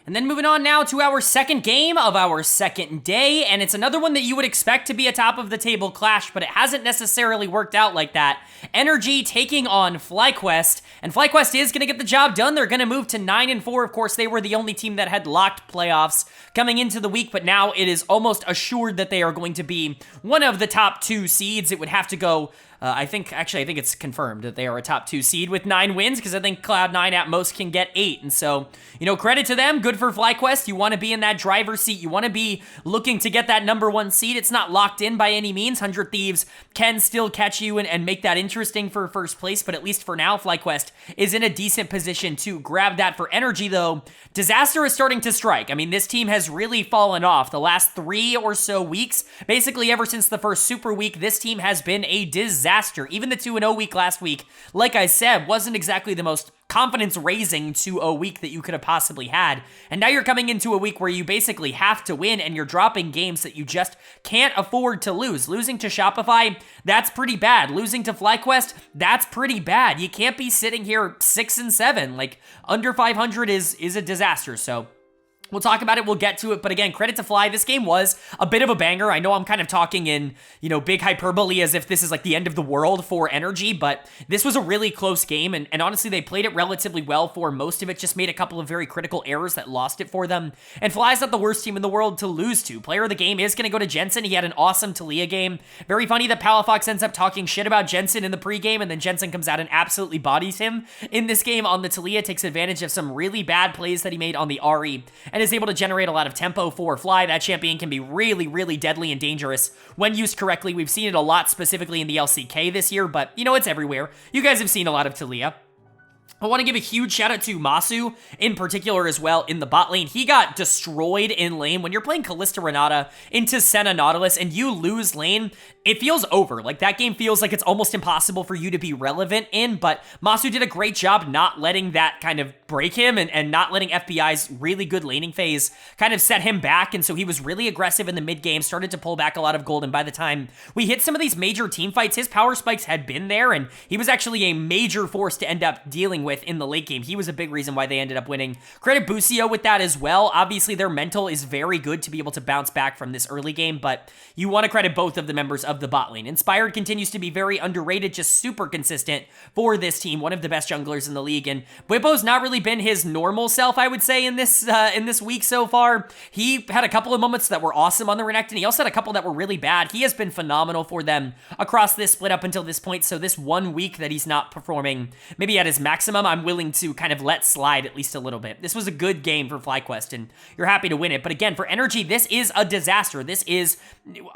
And then moving on now to our second game of our second day, and it's another one that you would expect to be a top-of-the-table clash, but it hasn't necessarily worked out like that. Energy taking on FlyQuest, and FlyQuest is going to get the job done. They're going to move to 9-4. Of course, they were the only team that had locked playoffs coming into the week, but now it is almost assured that they are going to be one of the top 2 seeds. It would have to go... I think it's confirmed that they are a top 2 seed with 9 wins, because I think Cloud9 at most can get 8. And so, credit to them. Good for FlyQuest. You want to be in that driver's seat. You want to be looking to get that number 1 seed. It's not locked in by any means. 100 Thieves can still catch you and make that interesting for first place, but at least for now, FlyQuest is in a decent position to grab that. For Energy, though, disaster is starting to strike. I mean, this team has really fallen off the last 3 or so weeks. Basically, ever since the first Super Week, this team has been a disaster. Even the 2-0 week last week, like I said, wasn't exactly the most confidence-raising 2-0 week that you could have possibly had. And now you're coming into a week where you basically have to win, and you're dropping games that you just can't afford to lose. Losing to Shopify, that's pretty bad. Losing to FlyQuest, that's pretty bad. You can't be sitting here 6-7. Like, under 500 is a disaster, so... We'll talk about it, we'll get to it, but again, credit to Fly. This game was a bit of a banger. I know I'm kind of talking in, big hyperbole as if this is like the end of the world for Energy, but this was a really close game, and honestly, they played it relatively well for most of it, just made a couple of very critical errors that lost it for them, and Fly's not the worst team in the world to lose to. Player of the game is going to go to Jensen. He had an awesome Taliyah game. Very funny that Palafox ends up talking shit about Jensen in the pregame, and then Jensen comes out and absolutely bodies him in this game on the Taliyah, takes advantage of some really bad plays that he made on the Ahri, and is able to generate a lot of tempo for Fly. That champion can be really, really deadly and dangerous when used correctly. We've seen it a lot specifically in the LCK this year, but you know, it's everywhere. You guys have seen a lot of Taliyah. I want to give a huge shout out to Masu in particular as well in the bot lane. He got destroyed in lane. When you're playing Kalista Renata into Senna Nautilus and you lose lane, it feels over. Like, that game feels like it's almost impossible for you to be relevant in, but Masu did a great job not letting that kind of break him and not letting FBI's really good laning phase kind of set him back, and so he was really aggressive in the mid game, started to pull back a lot of gold, and by the time we hit some of these major team fights, his power spikes had been there, and he was actually a major force to end up dealing with in the late game. He was a big reason why they ended up winning. Credit Busio with that as well. Obviously, their mental is very good to be able to bounce back from this early game, but you want to credit both of the members of the bot lane. Inspired continues to be very underrated, just super consistent for this team, one of the best junglers in the league, and Bwipo's not really been his normal self, I would say, in this week so far. He had a couple of moments that were awesome on the Renekton. He also had a couple that were really bad. He has been phenomenal for them across this split up until this point, so this 1 week that he's not performing maybe at his maximum, I'm willing to kind of let slide at least a little bit. This was a good game for FlyQuest, and you're happy to win it, but again, for Energy, this is a disaster. This is,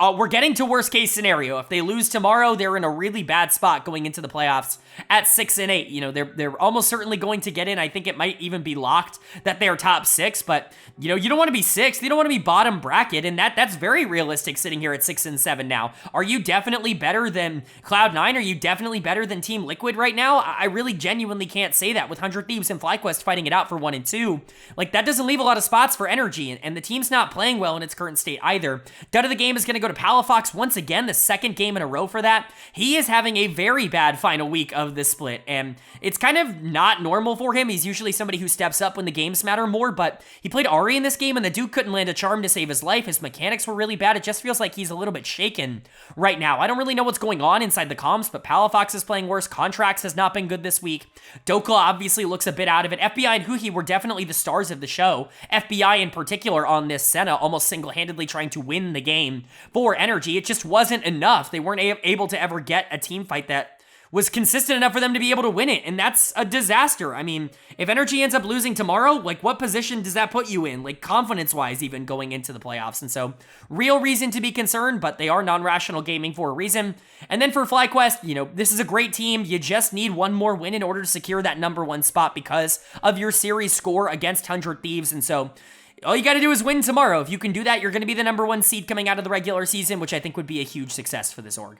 we're getting to worst case scenario. If they lose tomorrow, they're in a really bad spot going into the playoffs at 6-8. You know, they're almost certainly going to get in. I think it might even be locked that they're top 6, but you know, you don't want to be 6th. You don't want to be bottom bracket, and that's very realistic sitting here at 6 and 7 now. Are you definitely better than Cloud9? Are you definitely better than Team Liquid right now? I really genuinely can't say that with 100 Thieves and FlyQuest fighting it out for 1 and 2. Like, that doesn't leave a lot of spots for Energy, and the team's not playing well in its current state either. Dud of the game is going to go to Palafox once again, the second game in a row for that. He is having a very bad final week of this split, and it's kind of not normal for him. He's usually somebody who steps up when the games matter more, but he played Ahri in this game, and the dude couldn't land a charm to save his life. His mechanics were really bad. It just feels like he's a little bit shaken right now. I don't really know what's going on inside the comms, but Palafox is playing worse. Contracts has not been good this week. Dokla obviously looks a bit out of it. FBI and Huhi were definitely the stars of the show. FBI in particular on this Senna, almost single-handedly trying to win the game for Energy. It just wasn't enough. They weren't able to ever get a team fight that was consistent enough for them to be able to win it, and that's a disaster. I mean, if Energy ends up losing tomorrow, like, what position does that put you in, like, confidence-wise, even going into the playoffs? And so, real reason to be concerned, but they are non-rational gaming for a reason. And then for FlyQuest, you know, this is a great team. You just need one more win in order to secure that #1 spot because of your series score against 100 Thieves, and so all you got to do is win tomorrow. If you can do that, you're going to be the #1 seed coming out of the regular season, which I think would be a huge success for this org.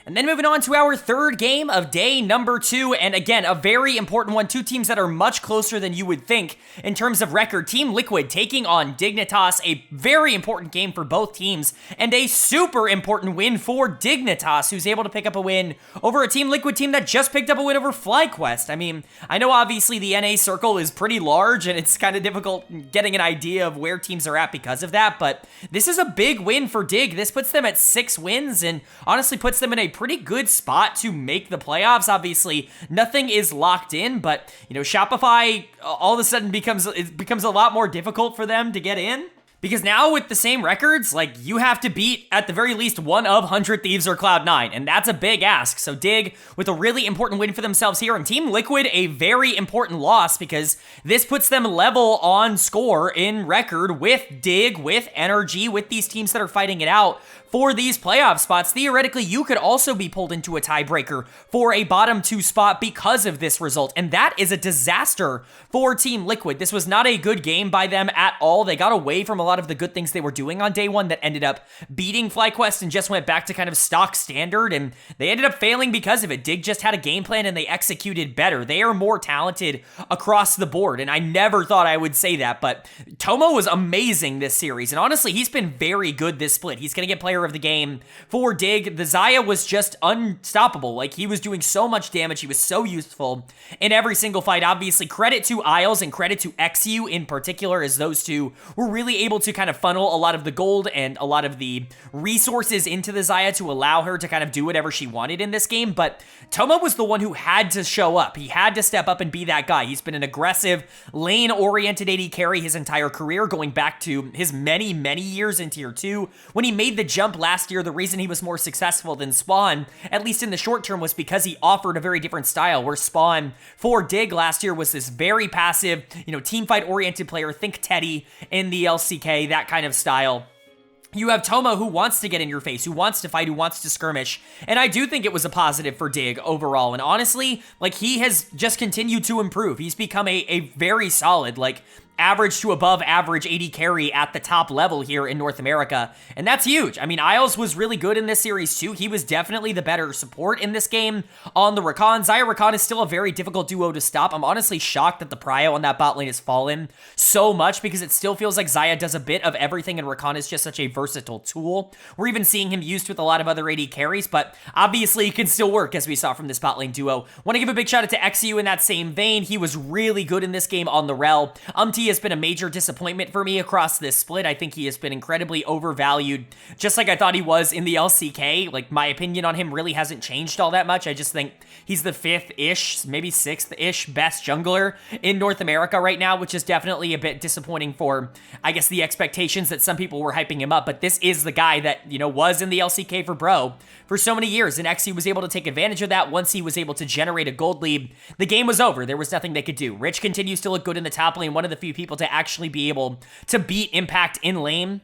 And then moving on to our third game of day number 2, and again, a very important one. Two teams that are much closer than you would think in terms of record. Team Liquid taking on Dignitas, a very important game for both teams, and a super important win for Dignitas, who's able to pick up a win over a Team Liquid team that just picked up a win over FlyQuest. I mean, I know obviously the NA circle is pretty large, and it's kind of difficult getting an idea of where teams are at because of that, but this is a big win for Dig. This puts them at 6 wins, and honestly puts them in a pretty good spot to make the playoffs. Obviously, nothing is locked in, but you know, Shopify all of a sudden becomes a lot more difficult for them to get in. Because now with the same records, like, you have to beat at the very least one of 100 Thieves or Cloud9, and that's a big ask. So Dig with a really important win for themselves here, and Team Liquid a very important loss because this puts them level on score in record with Dig, with Energy, with these teams that are fighting it out for these playoff spots. Theoretically, you could also be pulled into a tiebreaker for a bottom 2 spot because of this result, and that is a disaster for Team Liquid. This was not a good game by them at all. They got away from a lot of the good things they were doing on day 1 that ended up beating FlyQuest and just went back to kind of stock standard, and they ended up failing because of it. Dig just had a game plan and they executed better. They are more talented across the board, and I never thought I would say that, but Tomo was amazing this series, and honestly, he's been very good this split. He's going to get player of the game for Dig. The Xayah was just unstoppable. Like, he was doing so much damage. He was so useful in every single fight. Obviously, credit to Isles and credit to XU in particular, as those two were really able to kind of funnel a lot of the gold and a lot of the resources into the Xayah to allow her to kind of do whatever she wanted in this game. But Tomo was the one who had to show up. He had to step up and be that guy. He's been an aggressive, lane-oriented AD carry his entire career, going back to his many, many years in Tier 2 when he made the jump jump last year, the reason he was more successful than Spawn, at least in the short term, was because he offered a very different style, where Spawn for Dig last year was this very passive, team fight oriented player. Think Teddy in the LCK, that kind of style. You have Toma, who wants to get in your face, who wants to fight, who wants to skirmish, and I do think it was a positive for Dig overall, and honestly, he has just continued to improve. He's become a very solid, average to above average AD carry at the top level here in North America, and that's huge. I mean, Isles was really good in this series too. He was definitely the better support in this game on the Rakan. Xayah Rakan is still a very difficult duo to stop. I'm honestly shocked that the prio on that bot lane has fallen so much, because it still feels like Xayah does a bit of everything, and Rakan is just such a versatile tool. We're even seeing him used with a lot of other AD carries, but obviously it can still work, as we saw from this bot lane duo. Want to give a big shout out to XU in that same vein. He was really good in this game on the rel. Has been a major disappointment for me across this split. I think he has been incredibly overvalued, just like I thought he was in the LCK. My opinion on him really hasn't changed all that much. I just think he's the 5th-ish, maybe 6th-ish best jungler in North America right now, which is definitely a bit disappointing for, I guess, the expectations that some people were hyping him up. But this is the guy that, was in the LCK for Bro for so many years, and XE was able to take advantage of that. Once he was able to generate a gold lead, the game was over. There was nothing they could do. Rich continues to look good in the top lane, one of the few people to actually be able to beat Impact in lane.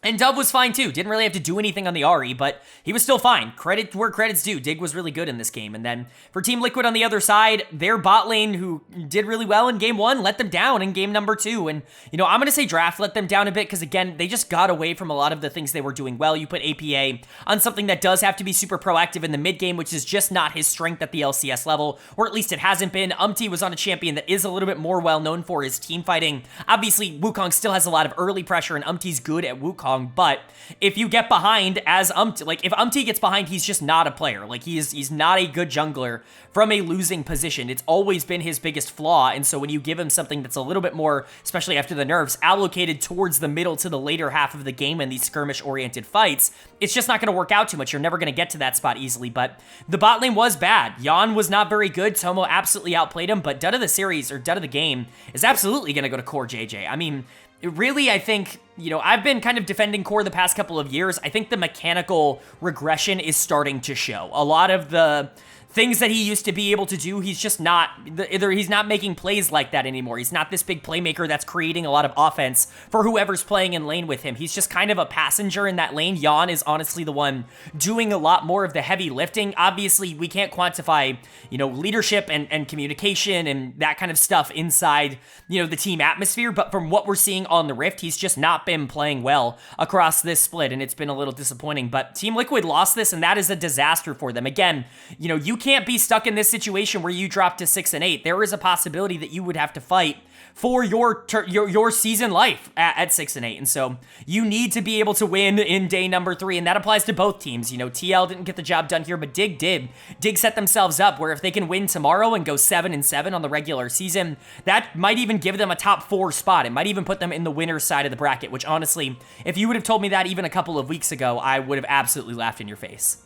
And Dove was fine too. Didn't really have to do anything on the Ahri, but he was still fine. Credit where credit's due. Dig was really good in this game. And then for Team Liquid on the other side, their bot lane, who did really well in game 1, let them down in game number 2. And, I'm going to say Draft let them down a bit, because again, they just got away from a lot of the things they were doing well. You put APA on something that does have to be super proactive in the mid game, which is just not his strength at the LCS level, or at least it hasn't been. was on a champion that is a little bit more well known for his team fighting. Obviously, Wukong still has a lot of early pressure, and Umti's good at Wukong, but if you get behind as if Umti gets behind, he's just not a player. He's not a good jungler from a losing position. It's always been his biggest flaw, and so when you give him something that's a little bit more, especially after the nerfs, allocated towards the middle to the later half of the game in these skirmish-oriented fights, it's just not going to work out too much. You're never going to get to that spot easily, but the bot lane was bad. Yan was not very good. Tomo absolutely outplayed him, but dud of the series, or dud of the game, is absolutely going to go to Core JJ. I mean, really, I think, I've been kind of defending Core the past couple of years. I think the mechanical regression is starting to show. A lot of the things that he used to be able to do, he's just not, either he's not making plays like that anymore. He's not this big playmaker that's creating a lot of offense for whoever's playing in lane with him. He's just kind of a passenger in that lane. Yan is honestly the one doing a lot more of the heavy lifting. Obviously, we can't quantify, leadership and communication and that kind of stuff inside, the team atmosphere, but from what we're seeing on the Rift, he's just not been playing well across this split, and it's been a little disappointing. But Team Liquid lost this, and that is a disaster for them. Again, you can't be stuck in this situation where you drop to 6 and 8. There is a possibility that you would have to fight for your season life at 6 and 8, and so you need to be able to win in day number 3, and that applies to both teams. TL didn't get the job done here, but Dig did. Dig set themselves up where if they can win tomorrow and go 7 and 7 on the regular season, that might even give them a top 4 spot. It might even put them in the winner's side of the bracket, which honestly, if you would have told me that even a couple of weeks ago, I would have absolutely laughed in your face.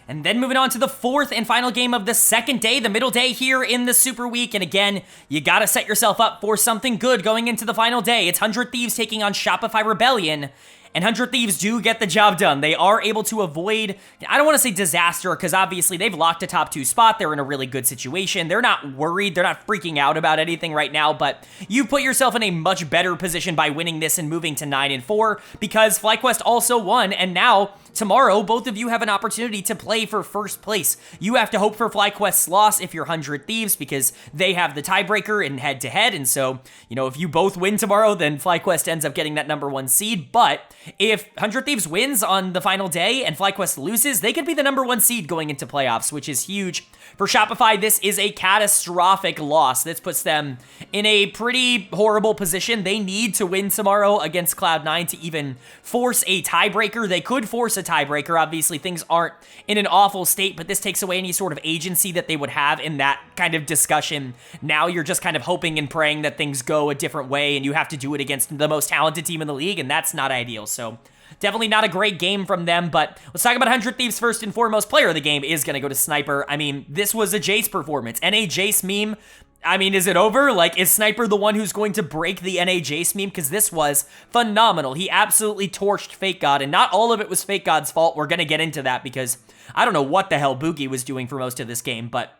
And then moving on to the 4th and final game of the second day, the middle day here in the Super Week. And again, you gotta set yourself up for something good going into the final day. It's 100 Thieves taking on Shopify Rebellion. And 100 Thieves do get the job done. They are able to avoid, I don't want to say disaster, because obviously they've locked a top 2 spot. They're in a really good situation. They're not worried. They're not freaking out about anything right now, but you put yourself in a much better position by winning this and moving to 9 and 4, because FlyQuest also won, and now tomorrow, both of you have an opportunity to play for first place. You have to hope for FlyQuest's loss if you're 100 Thieves, because they have the tiebreaker in head-to-head, and so, if you both win tomorrow, then FlyQuest ends up getting that number 1 seed, but if 100 Thieves wins on the final day and FlyQuest loses, they could be the number 1 seed going into playoffs, which is huge. For Shopify, this is a catastrophic loss. This puts them in a pretty horrible position. They need to win tomorrow against Cloud9 to even force a tiebreaker. They could force a tiebreaker. Obviously, things aren't in an awful state, but this takes away any sort of agency that they would have in that kind of discussion. Now you're just kind of hoping and praying that things go a different way, and you have to do it against the most talented team in the league, and that's not ideal. So definitely not a great game from them, but let's talk about 100 Thieves first and foremost. Player of the game is going to go to Sniper. I mean, this was a Jace performance, and a Jace meme I mean, is it over? Like, is Sniper the one who's going to break the NA Jace meme? Because this was phenomenal. He absolutely torched Fake God, and not all of it was Fake God's fault. We're going to get into that because I don't know what the hell Boogie was doing for most of this game, but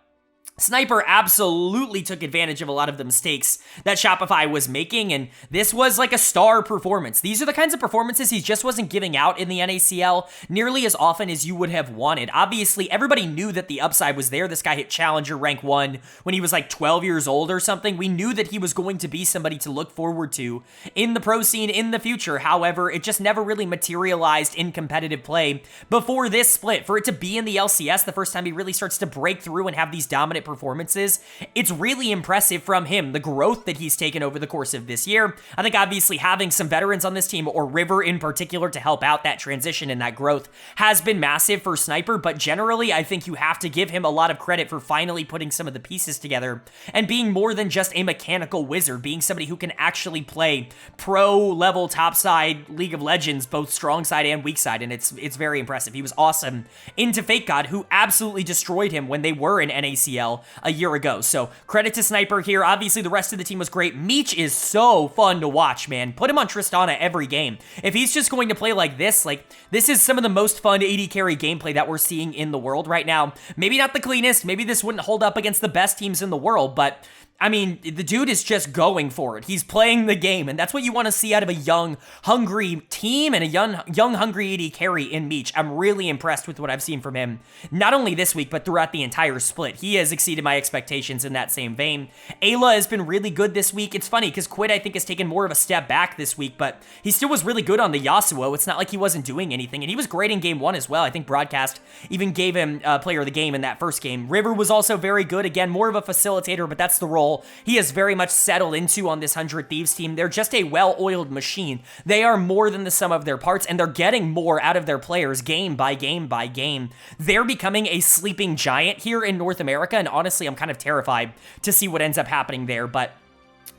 Sniper absolutely took advantage of a lot of the mistakes that Shopify was making, and this was like a star performance. These are the kinds of performances he just wasn't giving out in the NACL nearly as often as you would have wanted. Obviously, everybody knew that the upside was there. This guy hit Challenger rank 1 when he was like 12 years old or something. We knew that he was going to be somebody to look forward to in the pro scene in the future. However, it just never really materialized in competitive play before this split. For it to be in the LCS, the first time he really starts to break through and have these dominant performances, it's really impressive from him, the growth that he's taken over the course of this year. I think obviously having some veterans on this team, or River in particular, to help out that transition and that growth has been massive for Sniper, but generally I think you have to give him a lot of credit for finally putting some of the pieces together and being more than just a mechanical wizard, being somebody who can actually play pro-level topside League of Legends, both strong side and weak side, and it's very impressive. He was awesome into Fake God, who absolutely destroyed him when they were in NACL a year ago. So credit to Sniper here. Obviously, the rest of the team was great. Meech is so fun to watch, man. Put him on Tristana every game. If he's just going to play like this is some of the most fun AD carry gameplay that we're seeing in the world right now. Maybe not the cleanest. Maybe this wouldn't hold up against the best teams in the world, but I mean, the dude is just going for it. He's playing the game, and that's what you want to see out of a young, hungry team and a young, hungry AD carry in Meech. I'm really impressed with what I've seen from him, not only this week, but throughout the entire split. He has exceeded my expectations in that same vein. Ayla has been really good this week. It's funny, because Quid, I think, has taken more of a step back this week, but he still was really good on the Yasuo. It's not like he wasn't doing anything, and he was great in Game 1 as well. I think Broadcast even gave him Player of the Game in that first game. River was also very good. Again, more of a facilitator, but that's the role he has very much settled into on this 100 Thieves team. They're just a well-oiled machine. They are more than the sum of their parts, and they're getting more out of their players game by game by game. They're becoming a sleeping giant here in North America, and honestly, I'm kind of terrified to see what ends up happening there, but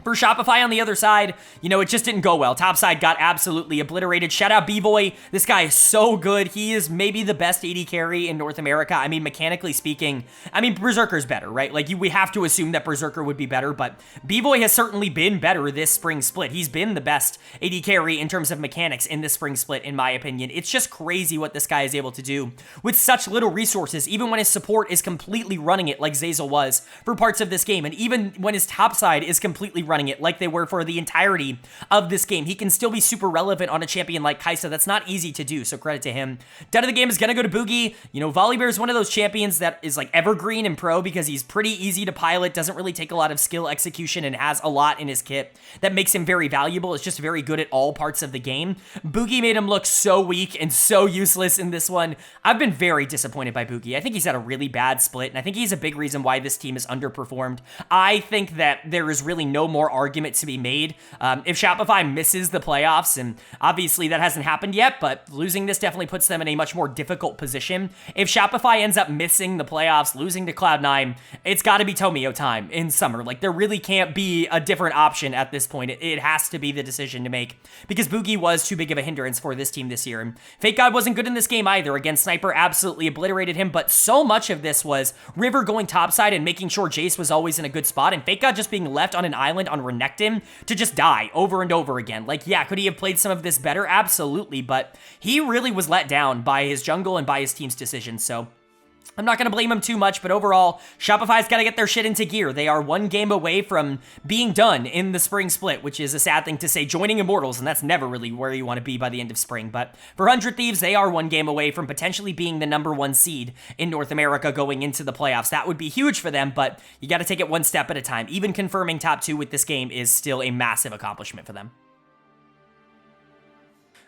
for Shopify on the other side, you know, it just didn't go well. Topside got absolutely obliterated. Shout out B-Boy. This guy is so good. He is maybe the best AD carry in North America. I mean, mechanically speaking, I mean, Berserker's better, right? Like, we have to assume that Berserker would be better, but B-Boy has certainly been better this spring split. He's been the best AD carry in terms of mechanics in this spring split, in my opinion. It's just crazy what this guy is able to do with such little resources, even when his support is completely running it like Zazel was for parts of this game, and even when his topside is completely running it like they were for the entirety of this game. He can still be super relevant on a champion like Kai'Sa. That's not easy to do, so credit to him. Done of the game is going to go to Boogie. You know, Volibear is one of those champions that is like evergreen in pro because he's pretty easy to pilot, doesn't really take a lot of skill execution, and has a lot in his kit that makes him very valuable. It's just very good at all parts of the game. Boogie made him look so weak and so useless in this one. I've been very disappointed by Boogie. I think he's had a really bad split, and I think he's a big reason why this team is underperformed. I think that there is really no more argument to be made. If Shopify misses the playoffs, and obviously that hasn't happened yet, but losing this definitely puts them in a much more difficult position. If Shopify ends up missing the playoffs, losing to Cloud9, it's got to be Tomio time in summer. Like, there really can't be a different option at this point. It has to be the decision to make, because Boogie was too big of a hindrance for this team this year. And Fake God wasn't good in this game either. Again, Sniper absolutely obliterated him, but so much of this was River going topside and making sure Jace was always in a good spot, and Fake God just being left on an island on Renekton to just die over and over again. Like, yeah, could he have played some of this better? Absolutely, but he really was let down by his jungle and by his team's decisions, so I'm not going to blame him too much, but overall, Shopify's got to get their shit into gear. They are one game away from being done in the spring split, which is a sad thing to say, joining Immortals, and that's never really where you want to be by the end of spring. But for 100 Thieves, they are one game away from potentially being the #1 seed in North America going into the playoffs. That would be huge for them, but you got to take it one step at a time. Even confirming top 2 with this game is still a massive accomplishment for them.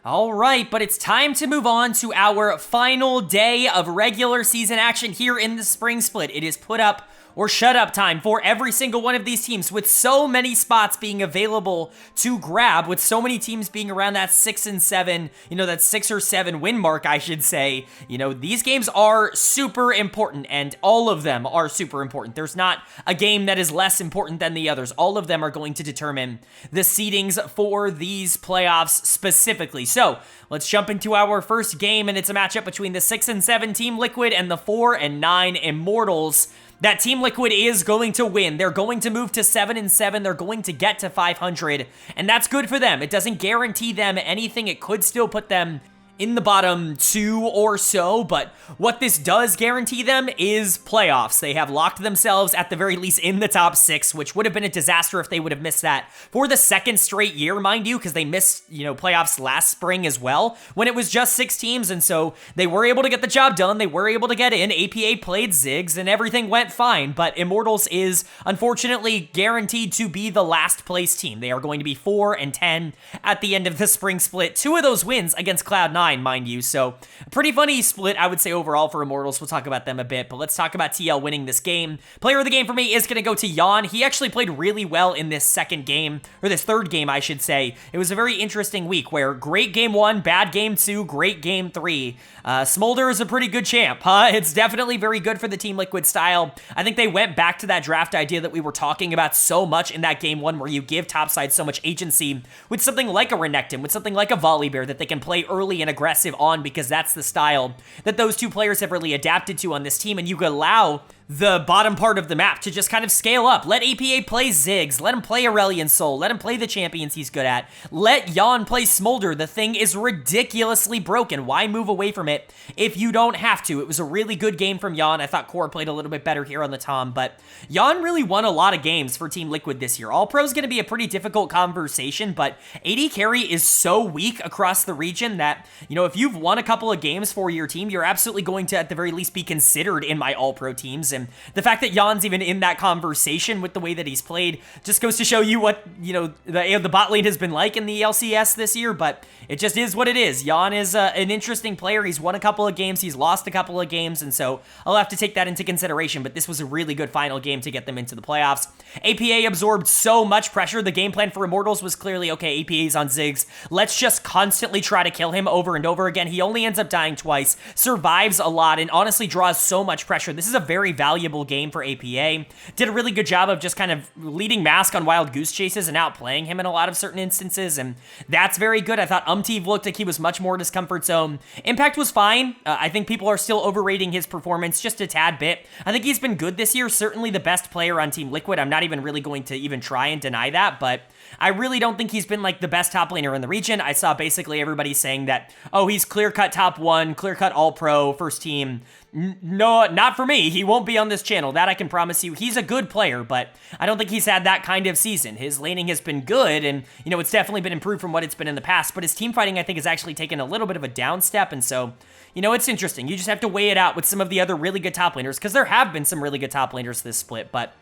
All right, but it's time to move on to our final day of regular season action here in the spring split. It is put up or shut up time for every single one of these teams, with so many spots being available to grab, with so many teams being around that 6 and 7, you know, that 6 or 7 win mark, I should say. You know, these games are super important, and all of them are super important. There's not a game that is less important than the others. All of them are going to determine the seedings for these playoffs specifically. So let's jump into our first game, and it's a matchup between the 6 and 7 Team Liquid and the 4 and 9 Immortals. that Team Liquid is going to win. They're going to move to 7-7. They're going to get to 500, and that's good for them. It doesn't guarantee them anything. It could still put them in the bottom 2 or so, but what this does guarantee them is playoffs. They have locked themselves at the very least in the top 6, which would have been a disaster if they would have missed that for the second straight year, mind you, because they missed, playoffs last spring as well when it was just 6 teams, and so they were able to get the job done. They were able to get in. APA played Ziggs, and everything went fine, but Immortals is unfortunately guaranteed to be the last place team. They are going to be 4-10 at the end of the spring split. 2 of those wins against Cloud9, mind you, so a pretty funny split, I would say, overall for Immortals. We'll talk about them a bit, but let's talk about TL winning this game. Player of the game for me is going to go to Jan. He actually played really well in this second game, or this third game, I should say. It was a very interesting week where great game 1, bad game 2, great game 3. Smolder is a pretty good champ, huh? It's definitely very good for the Team Liquid style. I think they went back to that draft idea that we were talking about so much in that game 1, where you give topside so much agency with something like a Renekton, with something like a Volibear that they can play early and aggressive on, because that's the style that those two players have really adapted to on this team, and you could allow the bottom part of the map to just kind of scale up. Let APA play Ziggs. Let him play Aurelion Sol. Let him play the champions he's good at. Let Jan play Smolder. The thing is ridiculously broken. Why move away from it if you don't have to? It was a really good game from Jan. I thought Core played a little bit better here on the Tom, but Jan really won a lot of games for Team Liquid this year. All Pro is going to be a pretty difficult conversation, but AD carry is so weak across the region that, if you've won a couple of games for your team, you're absolutely going to, at the very least, be considered in my All Pro teams. And the fact that Jan's even in that conversation with the way that he's played just goes to show you what, the bot lane has been like in the LCS this year, but it just is what it is. Jan is an interesting player. He's won a couple of games. He's lost a couple of games, and so I'll have to take that into consideration, but this was a really good final game to get them into the playoffs. APA absorbed so much pressure. The game plan for Immortals was clearly, okay, APA's on Ziggs. Let's just constantly try to kill him over and over again. He only ends up dying twice, survives a lot, and honestly draws so much pressure. This is a very valuable game for APA. Did a really good job of just kind of leading Mask on wild goose chases and outplaying him in a lot of certain instances, and that's very good. I thought Umtiv looked like he was much more in his comfort zone. Impact was fine. I think people are still overrating his performance just a tad bit. I think he's been good this year, certainly the best player on Team Liquid. I'm not even really going to even try and deny that, but I really don't think he's been like the best top laner in the region. I saw basically everybody saying that, oh, he's clear-cut top 1, clear-cut all-pro, first team. No, not for me. He won't be on this channel. That I can promise you. He's a good player, but I don't think he's had that kind of season. His laning has been good, and, it's definitely been improved from what it's been in the past, but his team fighting, I think, has actually taken a little bit of a down step, and so, it's interesting. You just have to weigh it out with some of the other really good top laners, because there have been some really good top laners this split, but,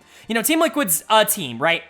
Team Liquid's a team, right?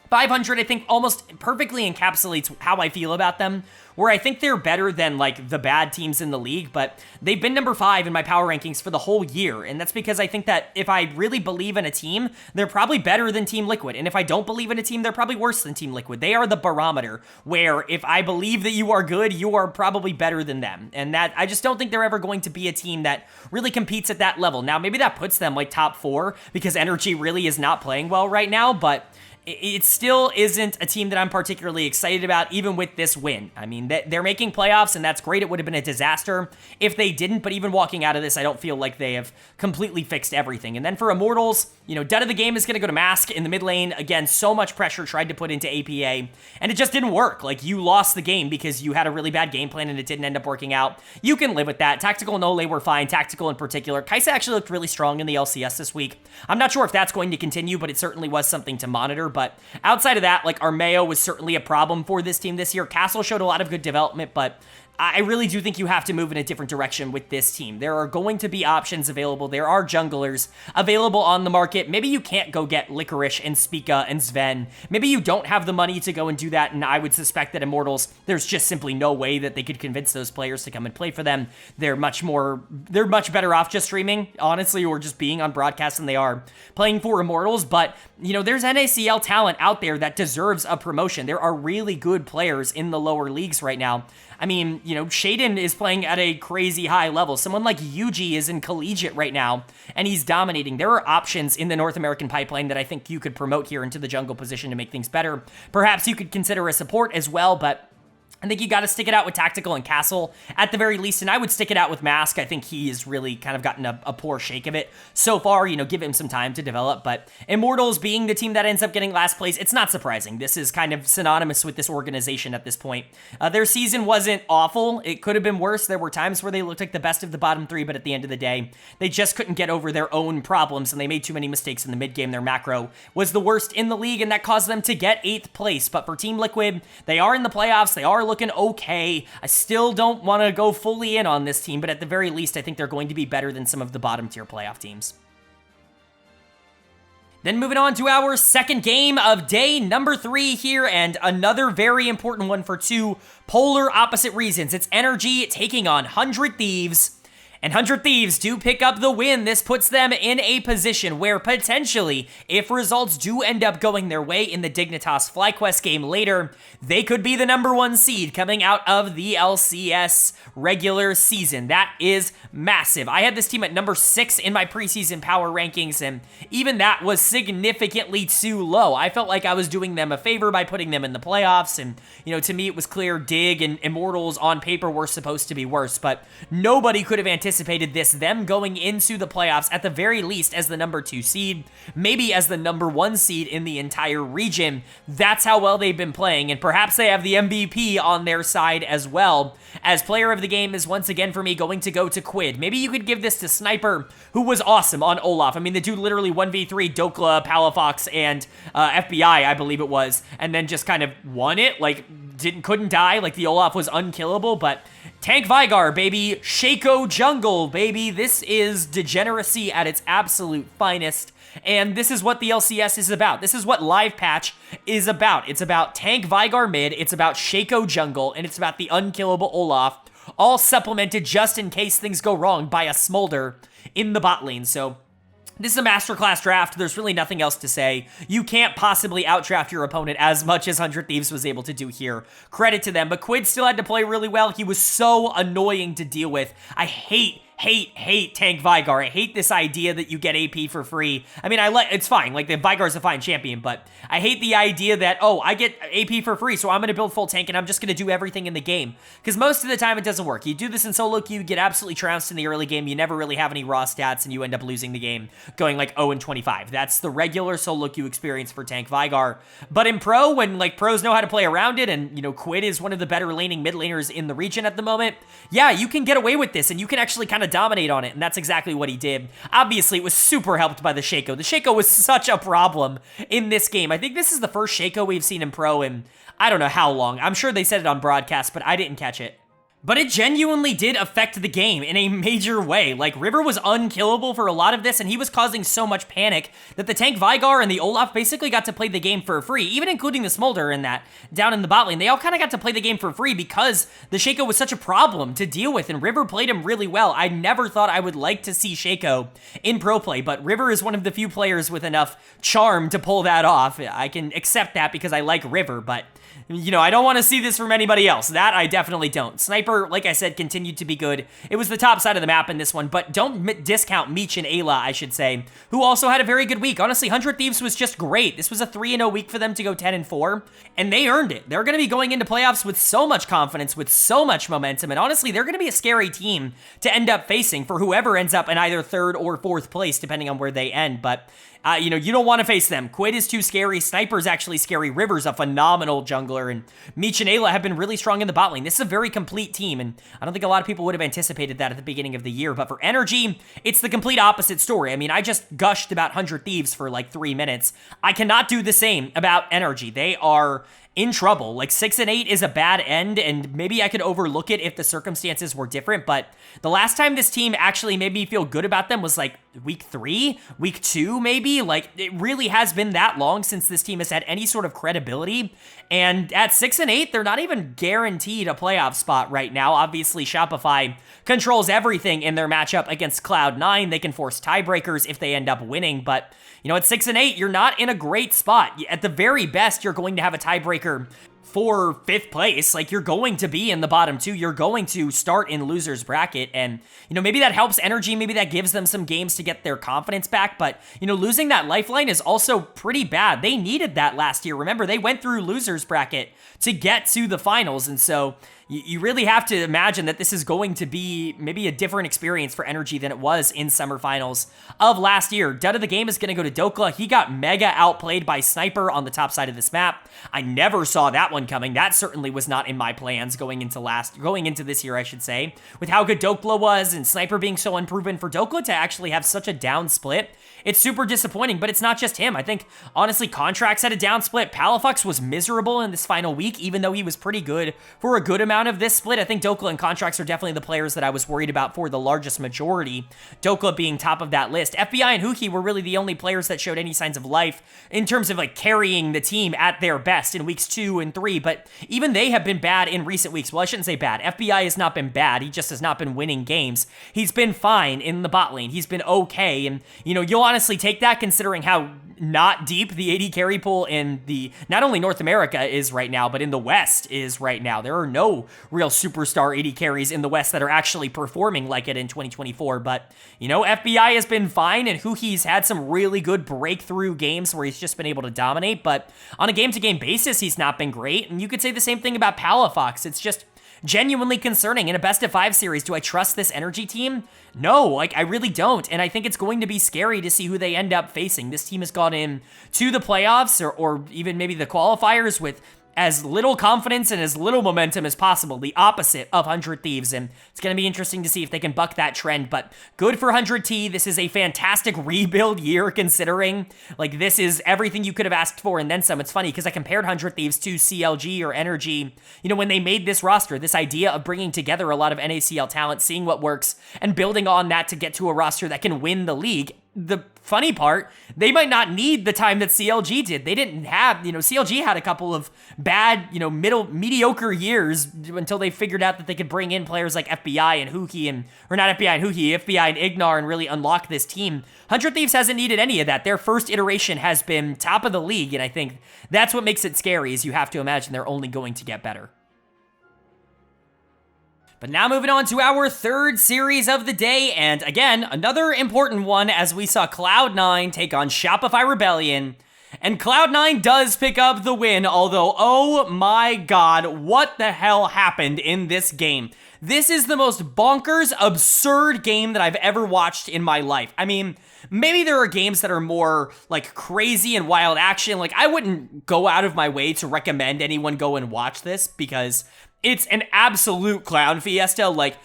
500, I think, almost perfectly encapsulates how I feel about them, where I think they're better than, the bad teams in the league, but they've been number 5 in my power rankings for the whole year, and that's because I think that if I really believe in a team, they're probably better than Team Liquid, and if I don't believe in a team, they're probably worse than Team Liquid. They are the barometer, where if I believe that you are good, you are probably better than them, and that I just don't think they're ever going to be a team that really competes at that level. Now, maybe that puts them, top 4, because Energy really is not playing well right now, but it still isn't a team that I'm particularly excited about, even with this win. I mean, they're making playoffs, and that's great. It would have been a disaster if they didn't, but even walking out of this, I don't feel like they have completely fixed everything. And then for Immortals, dead of the game is going to go to Mask in the mid lane. Again, so much pressure tried to put into APA, and it just didn't work. You lost the game because you had a really bad game plan, and it didn't end up working out. You can live with that. Tactical and Ole were fine. Tactical in particular. Kaisa actually looked really strong in the LCS this week. I'm not sure if that's going to continue, but it certainly was something to monitor. But outside of that, Armeo was certainly a problem for this team this year. Castle showed a lot of good development, but I really do think you have to move in a different direction with this team. There are going to be options available. There are junglers available on the market. Maybe you can't go get Licorice and Spica and Sven. Maybe you don't have the money to go and do that, and I would suspect that Immortals, there's just simply no way that they could convince those players to come and play for them. They're much better off just streaming, honestly, or just being on broadcast than they are playing for Immortals, but, there's NACL talent out there that deserves a promotion. There are really good players in the lower leagues right now. I mean, Shaden is playing at a crazy high level. Someone like Yuji is in collegiate right now, and he's dominating. There are options in the North American pipeline that I think you could promote here into the jungle position to make things better. Perhaps you could consider a support as well, but I think you got to stick it out with Tactical and Castle at the very least, and I would stick it out with Mask. I think he has really kind of gotten a poor shake of it so far, give him some time to develop, but Immortals being the team that ends up getting last place, it's not surprising. This is kind of synonymous with this organization at this point. Their season wasn't awful. It could have been worse. There were times where they looked like the best of the bottom three, but at the end of the day, they just couldn't get over their own problems, and they made too many mistakes in the mid game. Their macro was the worst in the league, and that caused them to get 8th place, but for Team Liquid, they are in the playoffs. They are looking okay. I still don't want to go fully in on this team, but at the very least, I think they're going to be better than some of the bottom tier playoff teams. Then moving on to our second game of day number 3 here, and another very important one for two polar opposite reasons. It's Energy taking on 100 Thieves. And 100 Thieves do pick up the win. This puts them in a position where potentially, if results do end up going their way in the Dignitas FlyQuest game later, they could be the #1 seed coming out of the LCS regular season. That is massive. I had this team at number 6 in my preseason power rankings, and even that was significantly too low. I felt like I was doing them a favor by putting them in the playoffs, and, to me it was clear Dig and Immortals on paper were supposed to be worse, but nobody could have anticipated this, them going into the playoffs at the very least as the #2 seed, maybe as the #1 seed in the entire region. That's how well they've been playing, and perhaps they have the MVP on their side as well. As player of the game is once again for me going to go to Quid. Maybe you could give this to Sniper, who was awesome on Olaf. I mean, the dude literally 1v3 Dokla, Palafox, and FBI, I believe it was, and then just kind of won it, like couldn't die, like the Olaf was unkillable. But Tank Vigar, baby, Shaco Jungle, baby, this is degeneracy at its absolute finest, and this is what the LCS is about. This is what Live Patch is about. It's about Tank Vigar mid, it's about Shaco Jungle, and it's about the unkillable Olaf, all supplemented just in case things go wrong by a Smolder in the bot lane. So this is a masterclass draft. There's really nothing else to say. You can't possibly outdraft your opponent as much as 100 Thieves was able to do here. Credit to them, but Quid still had to play really well. He was so annoying to deal with. I hate Tank Vigar. I hate this idea that you get AP for free. I mean, it's fine. Like, the Vigar's a fine champion, but I hate the idea that, oh, I get AP for free, so I'm going to build full tank and I'm just going to do everything in the game. Because most of the time it doesn't work. You do this in solo queue, you get absolutely trounced in the early game, you never really have any raw stats, and you end up losing the game, going like 0-25. That's the regular solo queue experience for Tank Vigar. But in pro, when like pros know how to play around it, and Quid is one of the better laning mid laners in the region at the moment, yeah, you can get away with this, and you can actually kind of dominate on it, and that's exactly what he did. Obviously, it was super helped by the Shaco. The Shaco was such a problem in this game. I think this is the first Shaco we've seen in pro in I don't know how long. I'm sure they said it on broadcast, but I didn't catch it. But it genuinely did affect the game in a major way. Like, River was unkillable for a lot of this, and he was causing so much panic that the Tank Vigar and the Olaf basically got to play the game for free, even including the Smolder in that, down in the bot lane. They all kind of got to play the game for free because the Shaco was such a problem to deal with, and River played him really well. I never thought I would like to see Shaco in pro play, but River is one of the few players with enough charm to pull that off. I can accept that because I like River, but I don't want to see this from anybody else. That I definitely don't. Sniper, like I said, continued to be good. It was the top side of the map in this one, but don't discount Meech and Ayla, I should say, who also had a very good week. Honestly, 100 Thieves was just great. This was a 3-0 week for them to go 10-4, and they earned it. They're going to be going into playoffs with so much confidence, with so much momentum, and honestly, they're going to be a scary team to end up facing for whoever ends up in either 3rd or 4th place, depending on where they end, but you don't want to face them. Quid is too scary. Sniper's actually scary. River's a phenomenal jungler, and Meech and Ayla have been really strong in the bot lane. This is a very complete team, and I don't think a lot of people would have anticipated that at the beginning of the year, but for Energy, it's the complete opposite story. I mean, I just gushed about 100 Thieves for like 3 minutes. I cannot do the same about Energy. They are in trouble. Like 6-8 is a bad end, and maybe I could overlook it if the circumstances were different, but the last time this team actually made me feel good about them was like week 3, week 2 maybe. Like, it really has been that long since this team has had any sort of credibility, and at 6-8, they're not even guaranteed a playoff spot right now. Obviously, Shopify controls everything in their matchup against Cloud9. They can force tiebreakers if they end up winning, but at 6-8, you're not in a great spot. At the very best, you're going to have a tiebreaker for 5th place. Like, you're going to be in the bottom 2. You're going to start in loser's bracket. And, maybe that helps energy. Maybe that gives them some games to get their confidence back. But, losing that lifeline is also pretty bad. They needed that last year. Remember, they went through loser's bracket to get to the finals. And so you really have to imagine that this is going to be maybe a different experience for energy than it was in summer finals of last year. Dud of the game is going to go to Dokla. He got mega outplayed by Sniper on the top side of this map. I never saw that one coming. That certainly was not in my plans going into this year, I should say. With how good Dokla was and Sniper being so unproven, for Dokla to actually have such a down split, it's super disappointing, but it's not just him. I think, honestly, Contracts had a down split. Palafox was miserable in this final week, even though he was pretty good for a good amount of this split. I think Dokla and Contracts are definitely the players that I was worried about for the largest majority, Dokla being top of that list. FBI and Huki were really the only players that showed any signs of life in terms of, like, carrying the team at their best in weeks 2 and 3, but even they have been bad in recent weeks. Well, I shouldn't say bad. FBI has not been bad. He just has not been winning games. He's been fine in the bot lane. He's been okay, and, you'll honestly take that considering how not deep the AD carry pool in the, not only North America is right now, but in the West is right now. There are no real superstar AD carries in the West that are actually performing like it in 2024, but, FBI has been fine, and Huki's had some really good breakthrough games where he's just been able to dominate, but on a game-to-game basis, he's not been great, and you could say the same thing about Palafox. It's just genuinely concerning. In a best-of-5 series, do I trust this energy team? No, like, I really don't, and I think it's going to be scary to see who they end up facing. This team has gone in to the playoffs, or even maybe the qualifiers, with as little confidence and as little momentum as possible, the opposite of 100 Thieves, and it's going to be interesting to see if they can buck that trend, but good for 100T. This is a fantastic rebuild year, considering, like, this is everything you could have asked for and then some. It's funny, because I compared 100 Thieves to CLG or Energy, when they made this roster, this idea of bringing together a lot of NACL talent, seeing what works, and building on that to get to a roster that can win the league. The funny part, they might not need the time that CLG did. They didn't have, CLG had a couple of bad, mediocre years until they figured out that they could bring in players like FBI and Huki or not FBI and Huki, FBI and Ignar, and really unlock this team. 100 Thieves hasn't needed any of that. Their first iteration has been top of the league, and I think that's what makes it scary, is you have to imagine they're only going to get better. But now moving on to our 3rd series of the day, and again, another important one, as we saw Cloud9 take on Shopify Rebellion, and Cloud9 does pick up the win, although, oh my god, what the hell happened in this game? This is the most bonkers, absurd game that I've ever watched in my life. I mean, maybe there are games that are more, like, crazy and wild action. Like, I wouldn't go out of my way to recommend anyone go and watch this, because it's an absolute clown fiesta. Like,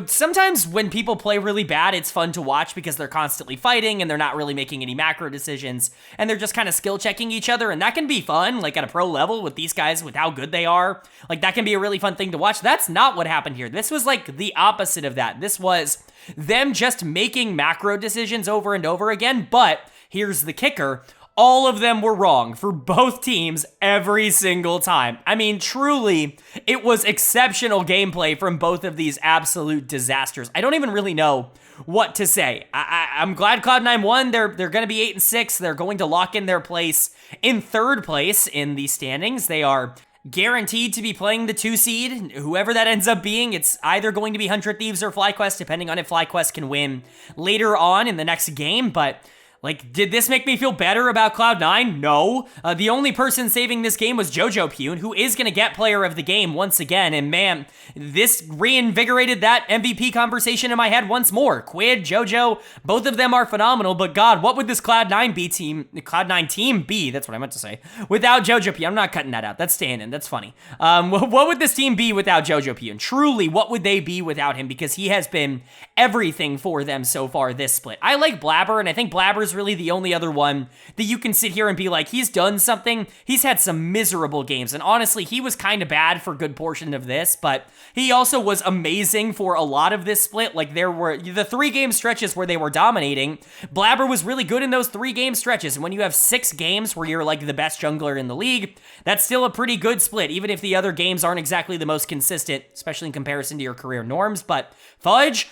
sometimes when people play really bad, it's fun to watch because they're constantly fighting and they're not really making any macro decisions and they're just kind of skill checking each other, and that can be fun, like at a pro level with these guys, with how good they are. Like, that can be a really fun thing to watch. That's not what happened here. This was like the opposite of that. This was them just making macro decisions over and over again, but here's the kicker. All of them were wrong for both teams every single time. I mean, truly, it was exceptional gameplay from both of these absolute disasters. I don't even really know what to say. I'm glad Cloud9 won. They're going to be 8-6. They're going to lock in their place in 3rd place in the standings. They are guaranteed to be playing the 2 seed. Whoever that ends up being, it's either going to be 100 Thieves or FlyQuest, depending on if FlyQuest can win later on in the next game, but like, did this make me feel better about Cloud9? No. The only person saving this game was Jojo Pune, who is going to get player of the game once again. And man, this reinvigorated that MVP conversation in my head once more. Quid, Jojo, both of them are phenomenal. But God, what would this Cloud9 team be? That's what I meant to say. Without Jojo Pune. I'm not cutting that out. That's staying in. That's funny. What would this team be without Jojo Pune? Truly, what would they be without him? Because he has been everything for them so far this split. I like Blabber, and I think Blabber's really the only other one that you can sit here and be like, he's done something. He's had some miserable games, and honestly, he was kind of bad for a good portion of this, but he also was amazing for a lot of this split. Like, there were the 3-game stretches where they were dominating. Blabber was really good in those 3-game stretches, and when you have 6 games where you're like the best jungler in the league, that's still a pretty good split, even if the other games aren't exactly the most consistent, especially in comparison to your career norms. But Fudge,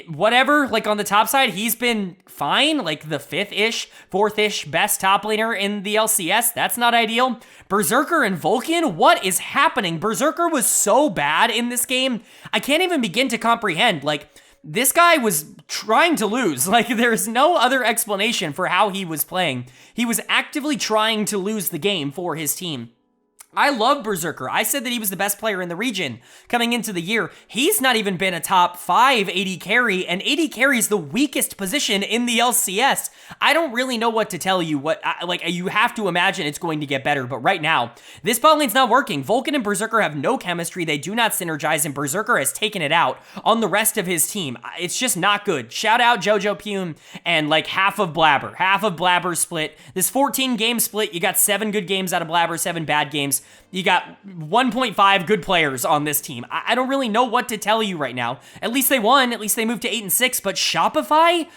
whatever, like on the top side, he's been fine, like the 5th-ish, 4th-ish best top laner in the LCS. That's not ideal. Berserker and Vulcan, what is happening? Berserker was so bad in this game, I can't even begin to comprehend. Like, this guy was trying to lose. Like, there's no other explanation for how he was playing. He was actively trying to lose the game for his team. I love Berserker. I said that he was the best player in the region coming into the year. He's not even been a top 5 AD carry, and AD carry is the weakest position in the LCS. I don't really know what to tell you. You have to imagine it's going to get better, but right now, this bot lane's not working. Vulcan and Berserker have no chemistry. They do not synergize, and Berserker has taken it out on the rest of his team. It's just not good. Shout out Jojo Pume and like half of Blabber. Half of Blabber split. This 14-game split, you got 7 good games out of Blabber, 7 bad games. You got 1.5 good players on this team. I don't really know what to tell you right now. At least they won. At least they moved to 8-6. But Shopify,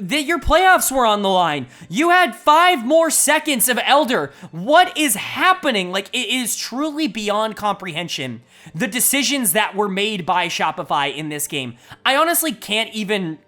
your playoffs were on the line. You had 5 more seconds of Elder. What is happening? Like, it is truly beyond comprehension, the decisions that were made by Shopify in this game. I honestly can't even,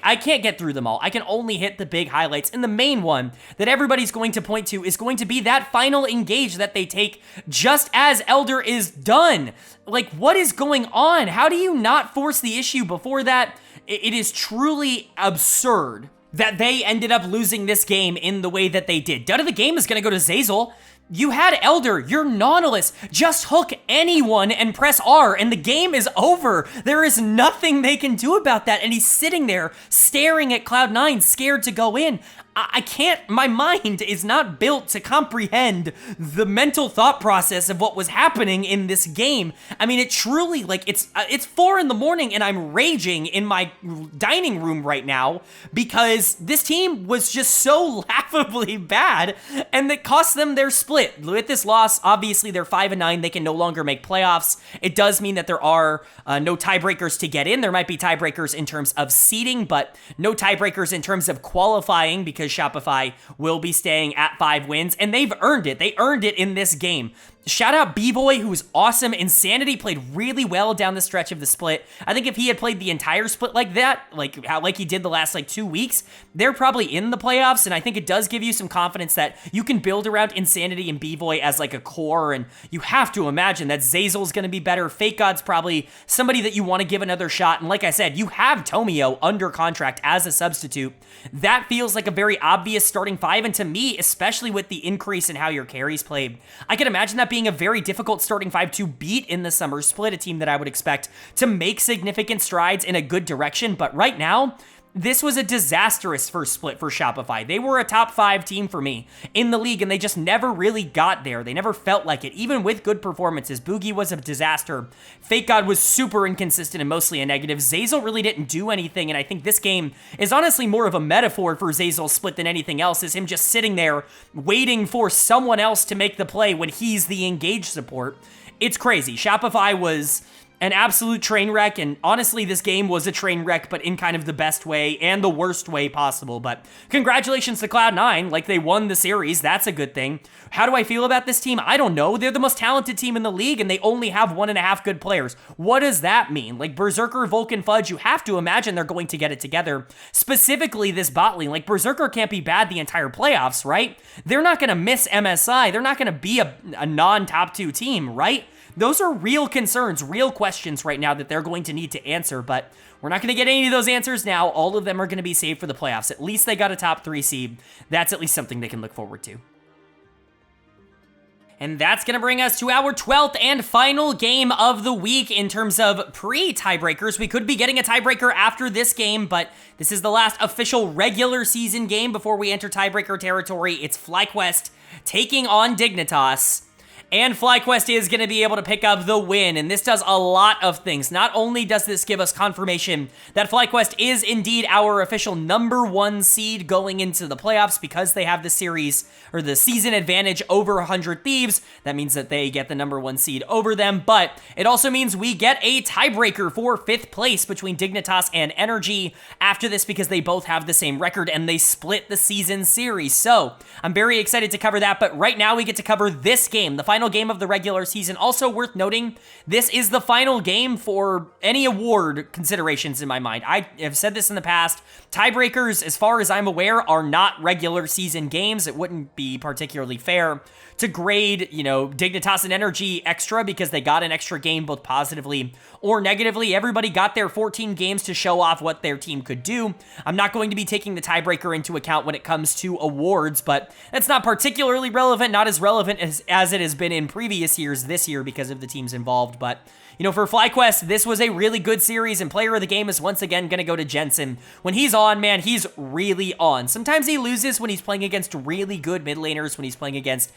I can't get through them all. I can only hit the big highlights. And the main one that everybody's going to point to is going to be that final engage that they take just as Elder is done. Like, what is going on? How do you not force the issue before that? It is truly absurd that they ended up losing this game in the way that they did. Done of the game is going to go to Zeyzal. You had Elder, you're Nautilus. Just hook anyone and press R, and the game is over. There is nothing they can do about that, and he's sitting there staring at Cloud9, scared to go in. I can't, my mind is not built to comprehend the mental thought process of what was happening in this game. I mean, it truly, like, it's 4 in the morning and I'm raging in my dining room right now because this team was just so laughably bad and it cost them their split. With this loss, obviously they're 5-9, they can no longer make playoffs. It does mean that there are no tiebreakers to get in. There might be tiebreakers in terms of seeding, but no tiebreakers in terms of qualifying because Shopify will be staying at 5 wins, and they've earned it. They earned it in this game. Shout out B-Boy, who was awesome. Insanity played really well down the stretch of the split. I think if he had played the entire split like that, like he did the last 2 weeks, they're probably in the playoffs, and I think it does give you some confidence that you can build around Insanity and B-Boy as a core, and you have to imagine that Zeyzal's going to be better. Fake God's probably somebody that you want to give another shot, and like I said, you have Tomio under contract as a substitute. That feels like a very obvious starting 5, and to me, especially with the increase in how your carries played, I can imagine that being a very difficult starting 5 to beat in the summer split, a team that I would expect to make significant strides in a good direction. But right now, this was a disastrous first split for Shopify. They were a top 5 team for me in the league, and they just never really got there. They never felt like it, even with good performances. Boogie was a disaster. Fake God was super inconsistent and mostly a negative. Zeyzal really didn't do anything, and I think this game is honestly more of a metaphor for Zeyzal's split than anything else, is him just sitting there waiting for someone else to make the play when he's the engaged support. It's crazy. Shopify was an absolute train wreck, and honestly, this game was a train wreck, but in kind of the best way and the worst way possible. But congratulations to Cloud9, they won the series. That's a good thing. How do I feel about this team? I don't know. They're the most talented team in the league, and they only have 1.5 good players. What does that mean? Berserker, Vulcan, Fudge, you have to imagine they're going to get it together. Specifically, this bot lane. Berserker can't be bad the entire playoffs, right? They're not going to miss MSI. They're not going to be a non-top 2 team, right? Those are real concerns, real questions right now that they're going to need to answer, but we're not going to get any of those answers now. All of them are going to be saved for the playoffs. At least they got a top 3 seed. That's at least something they can look forward to. And that's going to bring us to our 12th and final game of the week in terms of pre-tiebreakers. We could be getting a tiebreaker after this game, but this is the last official regular season game before we enter tiebreaker territory. It's FlyQuest taking on Dignitas. And FlyQuest is going to be able to pick up the win, and this does a lot of things. Not only does this give us confirmation that FlyQuest is indeed our official #1 seed going into the playoffs because they have the series, or the season advantage over 100 Thieves. That means that they get the #1 seed over them, but it also means we get a tiebreaker for 5th place between Dignitas and Energy after this because they both have the same record and they split the season series. So I'm very excited to cover that, but right now we get to cover this game, the final final game of the regular season. Also worth noting, this is the final game for any award considerations in my mind. I have said this in the past. Tiebreakers, as far as I'm aware, are not regular season games. It wouldn't be particularly fair to grade, Dignitas and Energy extra because they got an extra game both positively or negatively. Everybody got their 14 games to show off what their team could do. I'm not going to be taking the tiebreaker into account when it comes to awards, but that's not particularly relevant, not as relevant as it has been in previous years this year because of the teams involved. But for FlyQuest, this was a really good series, and player of the game is once again going to go to Jensen. When he's on, man, he's really on. Sometimes he loses when he's playing against really good mid laners, when he's playing against,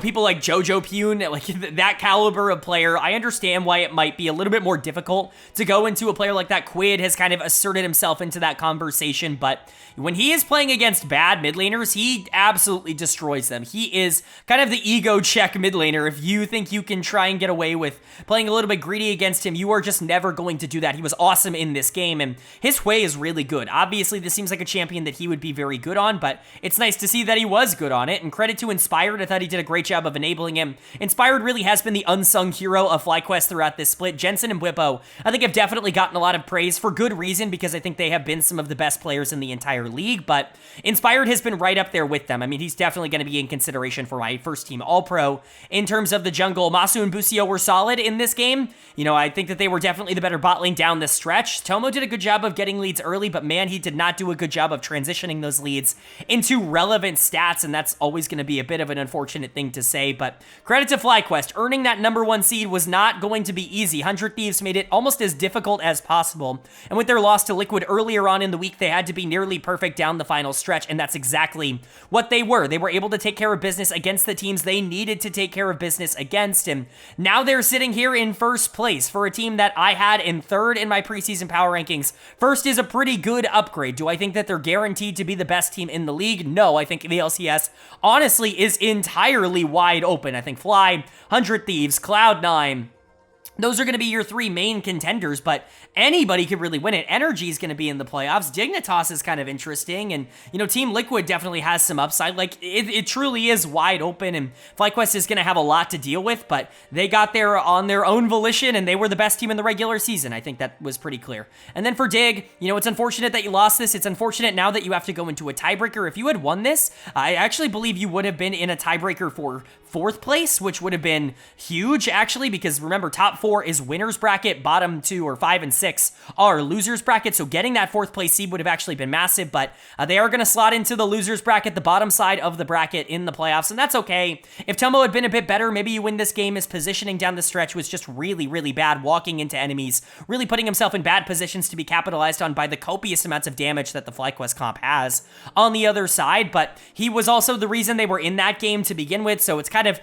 people like Jojo Pune, like that caliber of player. I understand why it might be a little bit more difficult to go into a player like that. Quid has kind of asserted himself into that conversation, but when he is playing against bad mid laners, he absolutely destroys them. He is kind of the ego check mid laner. If you think you can try and get away with playing a little bit greedy against him, you are just never going to do that. He was awesome in this game, and his way is really good. Obviously, this seems like a champion that he would be very good on, but it's nice to see that he was good on it, and credit to Inspired. I thought he did a great job of enabling him. Inspired really has been the unsung hero of FlyQuest throughout this split. Jensen and Whippo, I think, have definitely gotten a lot of praise for good reason, because I think they have been some of the best players in the entire league, but Inspired has been right up there with them. I mean, he's definitely going to be in consideration for my first team All-Pro. In terms of the jungle, Masu and Busio were solid in this game. I think that they were definitely the better bot lane down the stretch. Tomo did a good job of getting leads early, but man, he did not do a good job of transitioning those leads into relevant stats, and that's always going to be a bit of an unfortunate thing to say, but credit to FlyQuest. Earning that #1 seed was not going to be easy. 100 Thieves made it almost as difficult as possible, and with their loss to Liquid earlier on in the week, they had to be nearly perfect down the final stretch, and that's exactly what they were. They were able to take care of business against the teams they needed to take care of business against, and now they're sitting here in first place for a team that I had in third in my preseason power rankings. First is a pretty good upgrade. Do I think that they're guaranteed to be the best team in the league? No, I think the LCS honestly is entirely wide open. I think Fly, 100 Thieves, Cloud9, those are going to be your three main contenders, but anybody could really win it. Energy is going to be in the playoffs. Dignitas is kind of interesting, and, Team Liquid definitely has some upside. Like, it truly is wide open, and FlyQuest is going to have a lot to deal with, but they got there on their own volition, and they were the best team in the regular season. I think that was pretty clear. And then for Dig, it's unfortunate that you lost this. It's unfortunate now that you have to go into a tiebreaker. If you had won this, I actually believe you would have been in a tiebreaker for fourth place, which would have been huge, actually, because remember, top 4 is winner's bracket, bottom 2 or 5 and 6 are loser's bracket, so getting that 4th place seed would have actually been massive, but they are going to slot into the loser's bracket, the bottom side of the bracket in the playoffs, and that's okay. If Tomo had been a bit better, maybe you win this game. His positioning down the stretch was just really, really bad, walking into enemies, really putting himself in bad positions to be capitalized on by the copious amounts of damage that the FlyQuest comp has on the other side, but he was also the reason they were in that game to begin with, so it's kind of,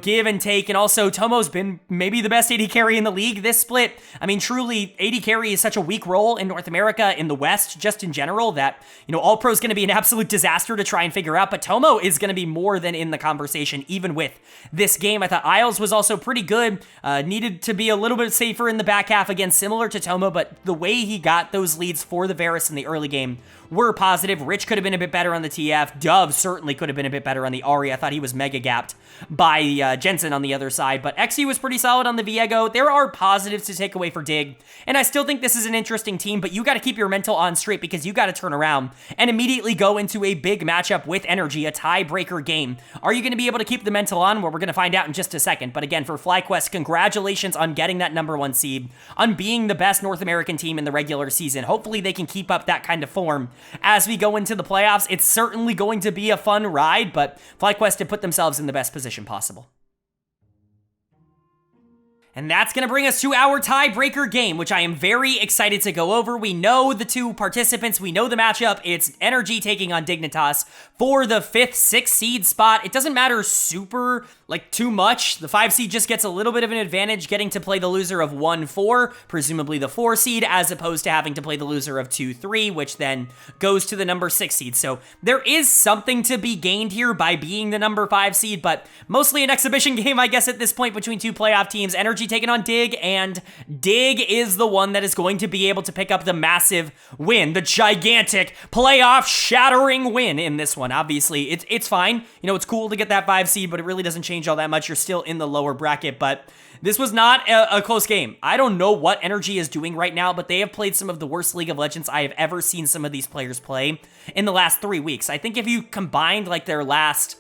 give and take, and also Tomo's been maybe the best AD carry in the league this split. I mean, truly, AD carry is such a weak role in North America, in the West, just in general, that, All-Pro is going to be an absolute disaster to try and figure out, but Tomo is going to be more than in the conversation, even with this game. I thought Isles was also pretty good, needed to be a little bit safer in the back half, again, similar to Tomo, but the way he got those leads for the Varus in the early game were positive. Rich could have been a bit better on the TF. Dove certainly could have been a bit better on the Ahri. I thought he was mega gapped by Jensen on the other side, but XE was pretty solid on the Viego. There are positives to take away for Dig, and I still think this is an interesting team, but you got to keep your mental on straight, because you got to turn around and immediately go into a big matchup with Energy, a tiebreaker game. Are you going to be able to keep the mental on? Well, we're going to find out in just a second, but again, for FlyQuest, congratulations on getting that #1 seed, on being the best North American team in the regular season. Hopefully they can keep up that kind of form as we go into the playoffs. It's certainly going to be a fun ride, but FlyQuest have put themselves in the best position possible. And that's going to bring us to our tiebreaker game, which I am very excited to go over. We know the two participants. We know the matchup. It's Energy taking on Dignitas for the 5th, 6th seed spot. It doesn't matter too much. The 5 seed just gets a little bit of an advantage getting to play the loser of 1-4, presumably the 4 seed, as opposed to having to play the loser of 2-3, which then goes to the number 6 seed. So there is something to be gained here by being the number 5 seed, but mostly an exhibition game, I guess, at this point between two playoff teams. Energy Energy taking on Dig, and Dig is the one that is going to be able to pick up the massive win, the gigantic playoff shattering win in this one. Obviously, it's fine. You know, it's cool to get that 5 seed, but it really doesn't change all that much. You're still in the lower bracket, but this was not a close game. I don't know what Energy is doing right now, but they have played some of the worst League of Legends I have ever seen some of these players play in the last 3 weeks. I think if you combined like their last,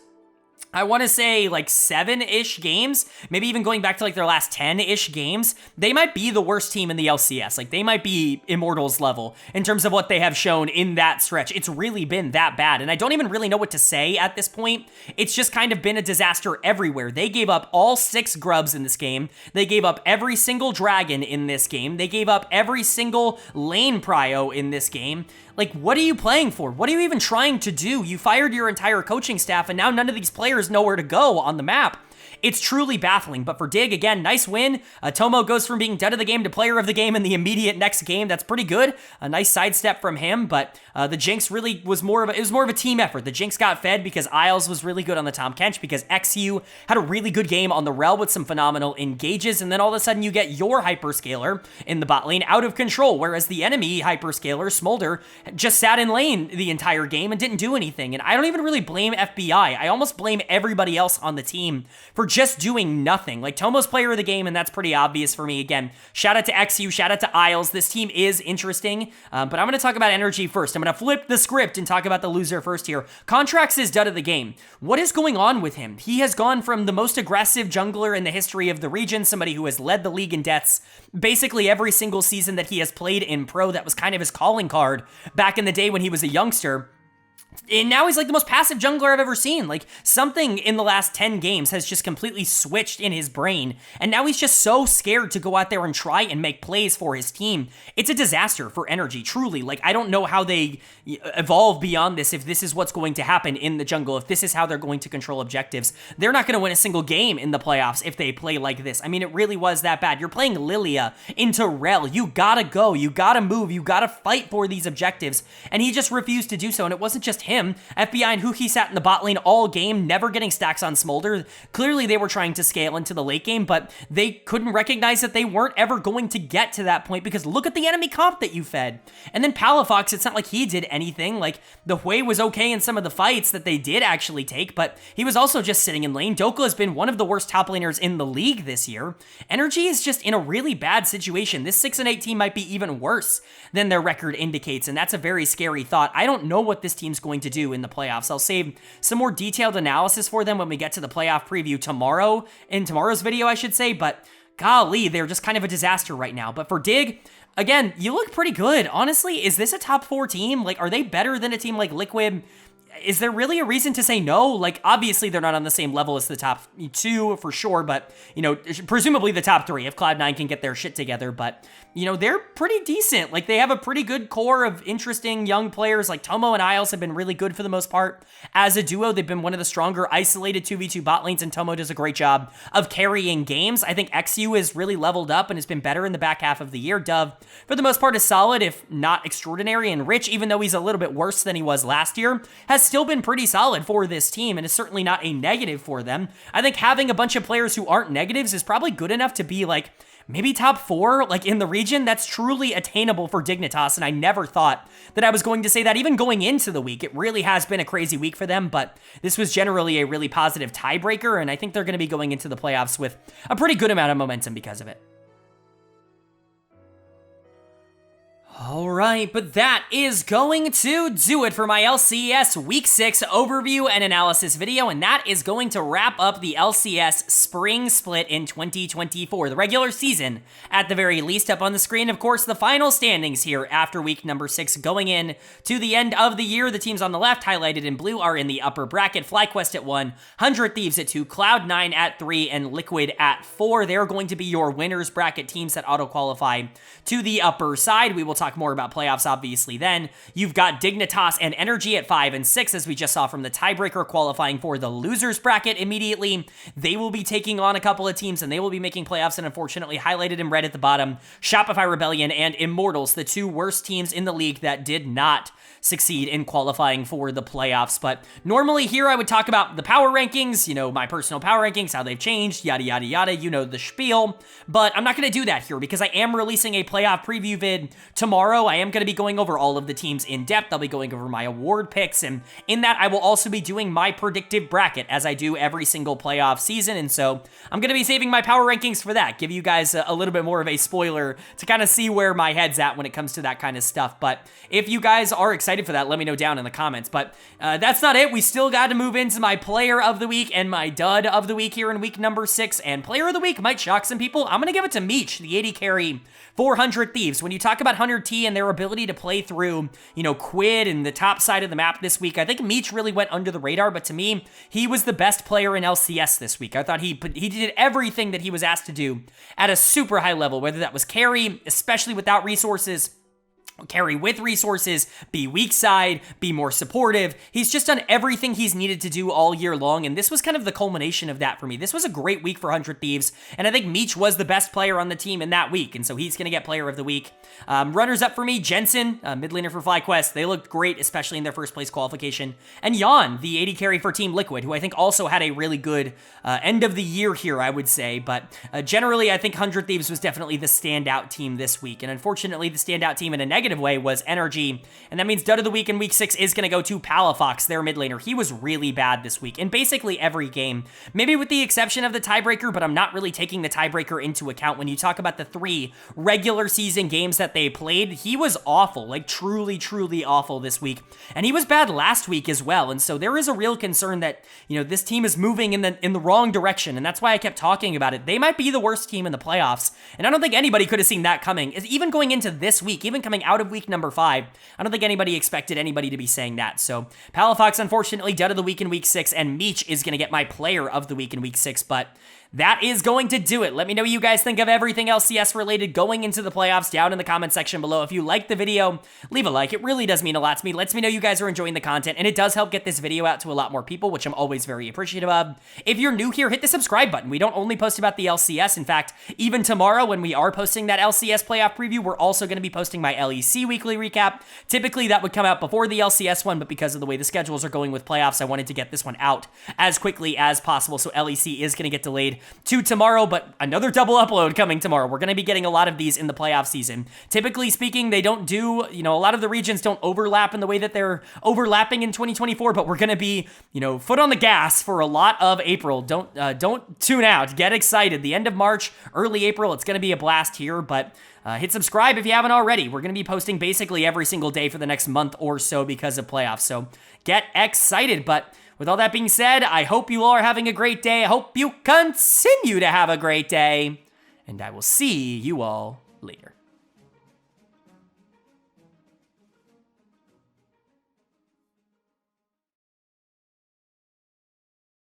I want to say like 7-ish games, maybe even going back to like their last 10-ish games, they might be the worst team in the LCS. Like they might be Immortals level in terms of what they have shown in that stretch. It's really been that bad. And I don't even really know what to say at this point. It's just kind of been a disaster everywhere. They gave up all 6 grubs in this game. They gave up every single dragon in this game. They gave up every single lane prio in this game. Like, what are you playing for? What are you even trying to do? You fired your entire coaching staff, and now none of these players know where to go on the map. It's truly baffling, but for Dig, again, nice win. Tomo goes from being dead of the game to player of the game in the immediate next game. That's pretty good. A nice sidestep from him, but the Jinx really was more of a team effort. The Jinx got fed because Isles was really good on the Tahm Kench, because XU had a really good game on the Rel with some phenomenal engages, and then all of a sudden you get your hyperscaler in the bot lane out of control, whereas the enemy hyperscaler, Smolder, just sat in lane the entire game and didn't do anything. And I don't even really blame FBI. I almost blame everybody else on the team for just doing nothing. Like, Tomo's player of the game, and that's pretty obvious for me. Again, shout out to XU, shout out to Isles. This team is interesting, but I'm going to talk about Energy first. I'm going to flip the script and talk about the loser first here. Contracts is dud of the game. What is going on with him? He has gone from the most aggressive jungler in the history of the region, somebody who has led the league in deaths basically every single season that he has played in pro. That was kind of his calling card back in the day when he was a youngster. And now he's like the most passive jungler I've ever seen. Like, something in the last 10 games has just completely switched in his brain. And now he's just so scared to go out there and try and make plays for his team. It's a disaster for Energy, truly. Like, I don't know how they evolve beyond this if this is what's going to happen in the jungle, if this is how they're going to control objectives. They're not going to win a single game in the playoffs if they play like this. I mean, it really was that bad. You're playing Lilia into Rel. You gotta go. You gotta move. You gotta fight for these objectives. And he just refused to do so. And it wasn't just him. FBI and Huki sat in the bot lane all game, never getting stacks on Smolder. Clearly, they were trying to scale into the late game, but they couldn't recognize that they weren't ever going to get to that point because look at the enemy comp that you fed. And then Palafox, it's not like he did anything. Like, the Hui was okay in some of the fights that they did actually take, but he was also just sitting in lane. Doka has been one of the worst top laners in the league this year. Energy is just in a really bad situation. This 6-8 team might be even worse than their record indicates, and that's a very scary thought. I don't know what this team's going to do in the playoffs. I'll save some more detailed analysis for them when we get to the playoff preview tomorrow, in tomorrow's video, I should say, but golly, they're just kind of a disaster right now. But for Dig, again, you look pretty good. Honestly, is this a top 4 team? Like, are they better than a team like Liquid? Is there really a reason to say no? Like, obviously, they're not on the same level as the top 2 for sure, but, you know, presumably the top 3 if Cloud9 can get their shit together. But, you know, they're pretty decent. Like, they have a pretty good core of interesting young players. Like, Tomo and Isles have been really good for the most part. As a duo, they've been one of the stronger isolated 2v2 bot lanes, and Tomo does a great job of carrying games. I think XU is really leveled up and has been better in the back half of the year. Dove, for the most part, is solid, if not extraordinary. And Rich, even though he's a little bit worse than he was last year, has still been pretty solid for this team and is certainly not a negative for them. I think having a bunch of players who aren't negatives is probably good enough to be like maybe top 4, like in the region. That's truly attainable for Dignitas, and I never thought that I was going to say that even going into the week. It really has been a crazy week for them, but this was generally a really positive tiebreaker, and I think they're going to be going into the playoffs with a pretty good amount of momentum because of it. All right, but that is going to do it for my LCS Week 6 overview and analysis video, and that is going to wrap up the LCS Spring Split in 2024, the regular season at the very least. Up on the screen, of course, the final standings here after week number 6 going in to the end of the year. The teams on the left, highlighted in blue, are in the upper bracket. FlyQuest at 1, 100 Thieves at 2, Cloud9 at 3, and Liquid at 4. They're going to be your winners bracket teams that auto-qualify to the upper side. We will talk talk more about playoffs, obviously, then. You've got Dignitas and Energy at 5 and 6, as we just saw from the tiebreaker, qualifying for the losers bracket immediately. They will be taking on a couple of teams, and they will be making playoffs, and unfortunately, highlighted in red at the bottom, Shopify Rebellion and Immortals, the two worst teams in the league that did not succeed in qualifying for the playoffs. But normally here I would talk about the power rankings, my personal power rankings, how they've changed, yada, yada, yada, the spiel. But I'm not going to do that here because I am releasing a playoff preview vid tomorrow. I am going to be going over all of the teams in depth. I'll be going over my award picks, and in that I will also be doing my predictive bracket as I do every single playoff season. And so I'm going to be saving my power rankings for that, give you guys a little bit more of a spoiler to kind of see where my head's at when it comes to that kind of stuff. But if you guys are excited for that, let me know down in the comments. But that's not it. We still got to move into my player of the week and my dud of the week here in week number 6. And player of the week might shock some people. I'm going to give it to Meech, the AD carry for 100 Thieves. When you talk about 100 T and their ability to play through, Quid and the top side of the map this week, I think Meech really went under the radar, but to me, he was the best player in LCS this week. I thought he did everything that he was asked to do at a super high level, whether that was carry, especially without resources, carry with resources, be weak side, be more supportive. He's just done everything he's needed to do all year long, and this was kind of the culmination of that for me. This was a great week for 100 Thieves, and I think Meech was the best player on the team in that week, and so he's going to get player of the week. Runners up for me, Jensen, mid laner for FlyQuest. They looked great, especially in their first place qualification. And Jan, the AD carry for Team Liquid, who I think also had a really good end of the year here, I would say. But generally, I think 100 Thieves was definitely the standout team this week. And unfortunately, the standout team in a negative way was Energy. And that means dud of the week in week 6 is going to go to Palafox, their mid laner. He was really bad this week in basically every game. Maybe with the exception of the tiebreaker, but I'm not really taking the tiebreaker into account. When you talk about the 3 regular season games that they played, he was awful, like truly, truly awful this week. And he was bad last week as well. And so there is a real concern that, this team is moving in the wrong direction. And that's why I kept talking about it. They might be the worst team in the playoffs. And I don't think anybody could have seen that coming. Even going into this week, even coming out of week number 5, I don't think anybody expected anybody to be saying that. So Palafox, unfortunately, dud of the week in week 6, and Meech is going to get my player of the week in week 6. But that is going to do it. Let me know what you guys think of everything LCS related going into the playoffs down in the comment section below. If you liked the video, leave a like. It really does mean a lot to me. Lets me know you guys are enjoying the content, and it does help get this video out to a lot more people, which I'm always very appreciative of. If you're new here, hit the subscribe button. We don't only post about the LCS. In fact, even tomorrow when we are posting that LCS playoff preview, we're also going to be posting my LEC weekly recap. Typically, that would come out before the LCS one, but because of the way the schedules are going with playoffs, I wanted to get this one out as quickly as possible, so LEC is going to get delayed to tomorrow, but another double upload coming tomorrow. We're going to be getting a lot of these in the playoff season. Typically speaking, they don't do, a lot of the regions don't overlap in the way that they're overlapping in 2024, but we're going to be, foot on the gas for a lot of April. Don't tune out. Get excited. The end of March, early April, it's going to be a blast here, but hit subscribe if you haven't already. We're going to be posting basically every single day for the next month or so because of playoffs, so get excited. But with all that being said, I hope you all are having a great day. I hope you continue to have a great day, and I will see you all later.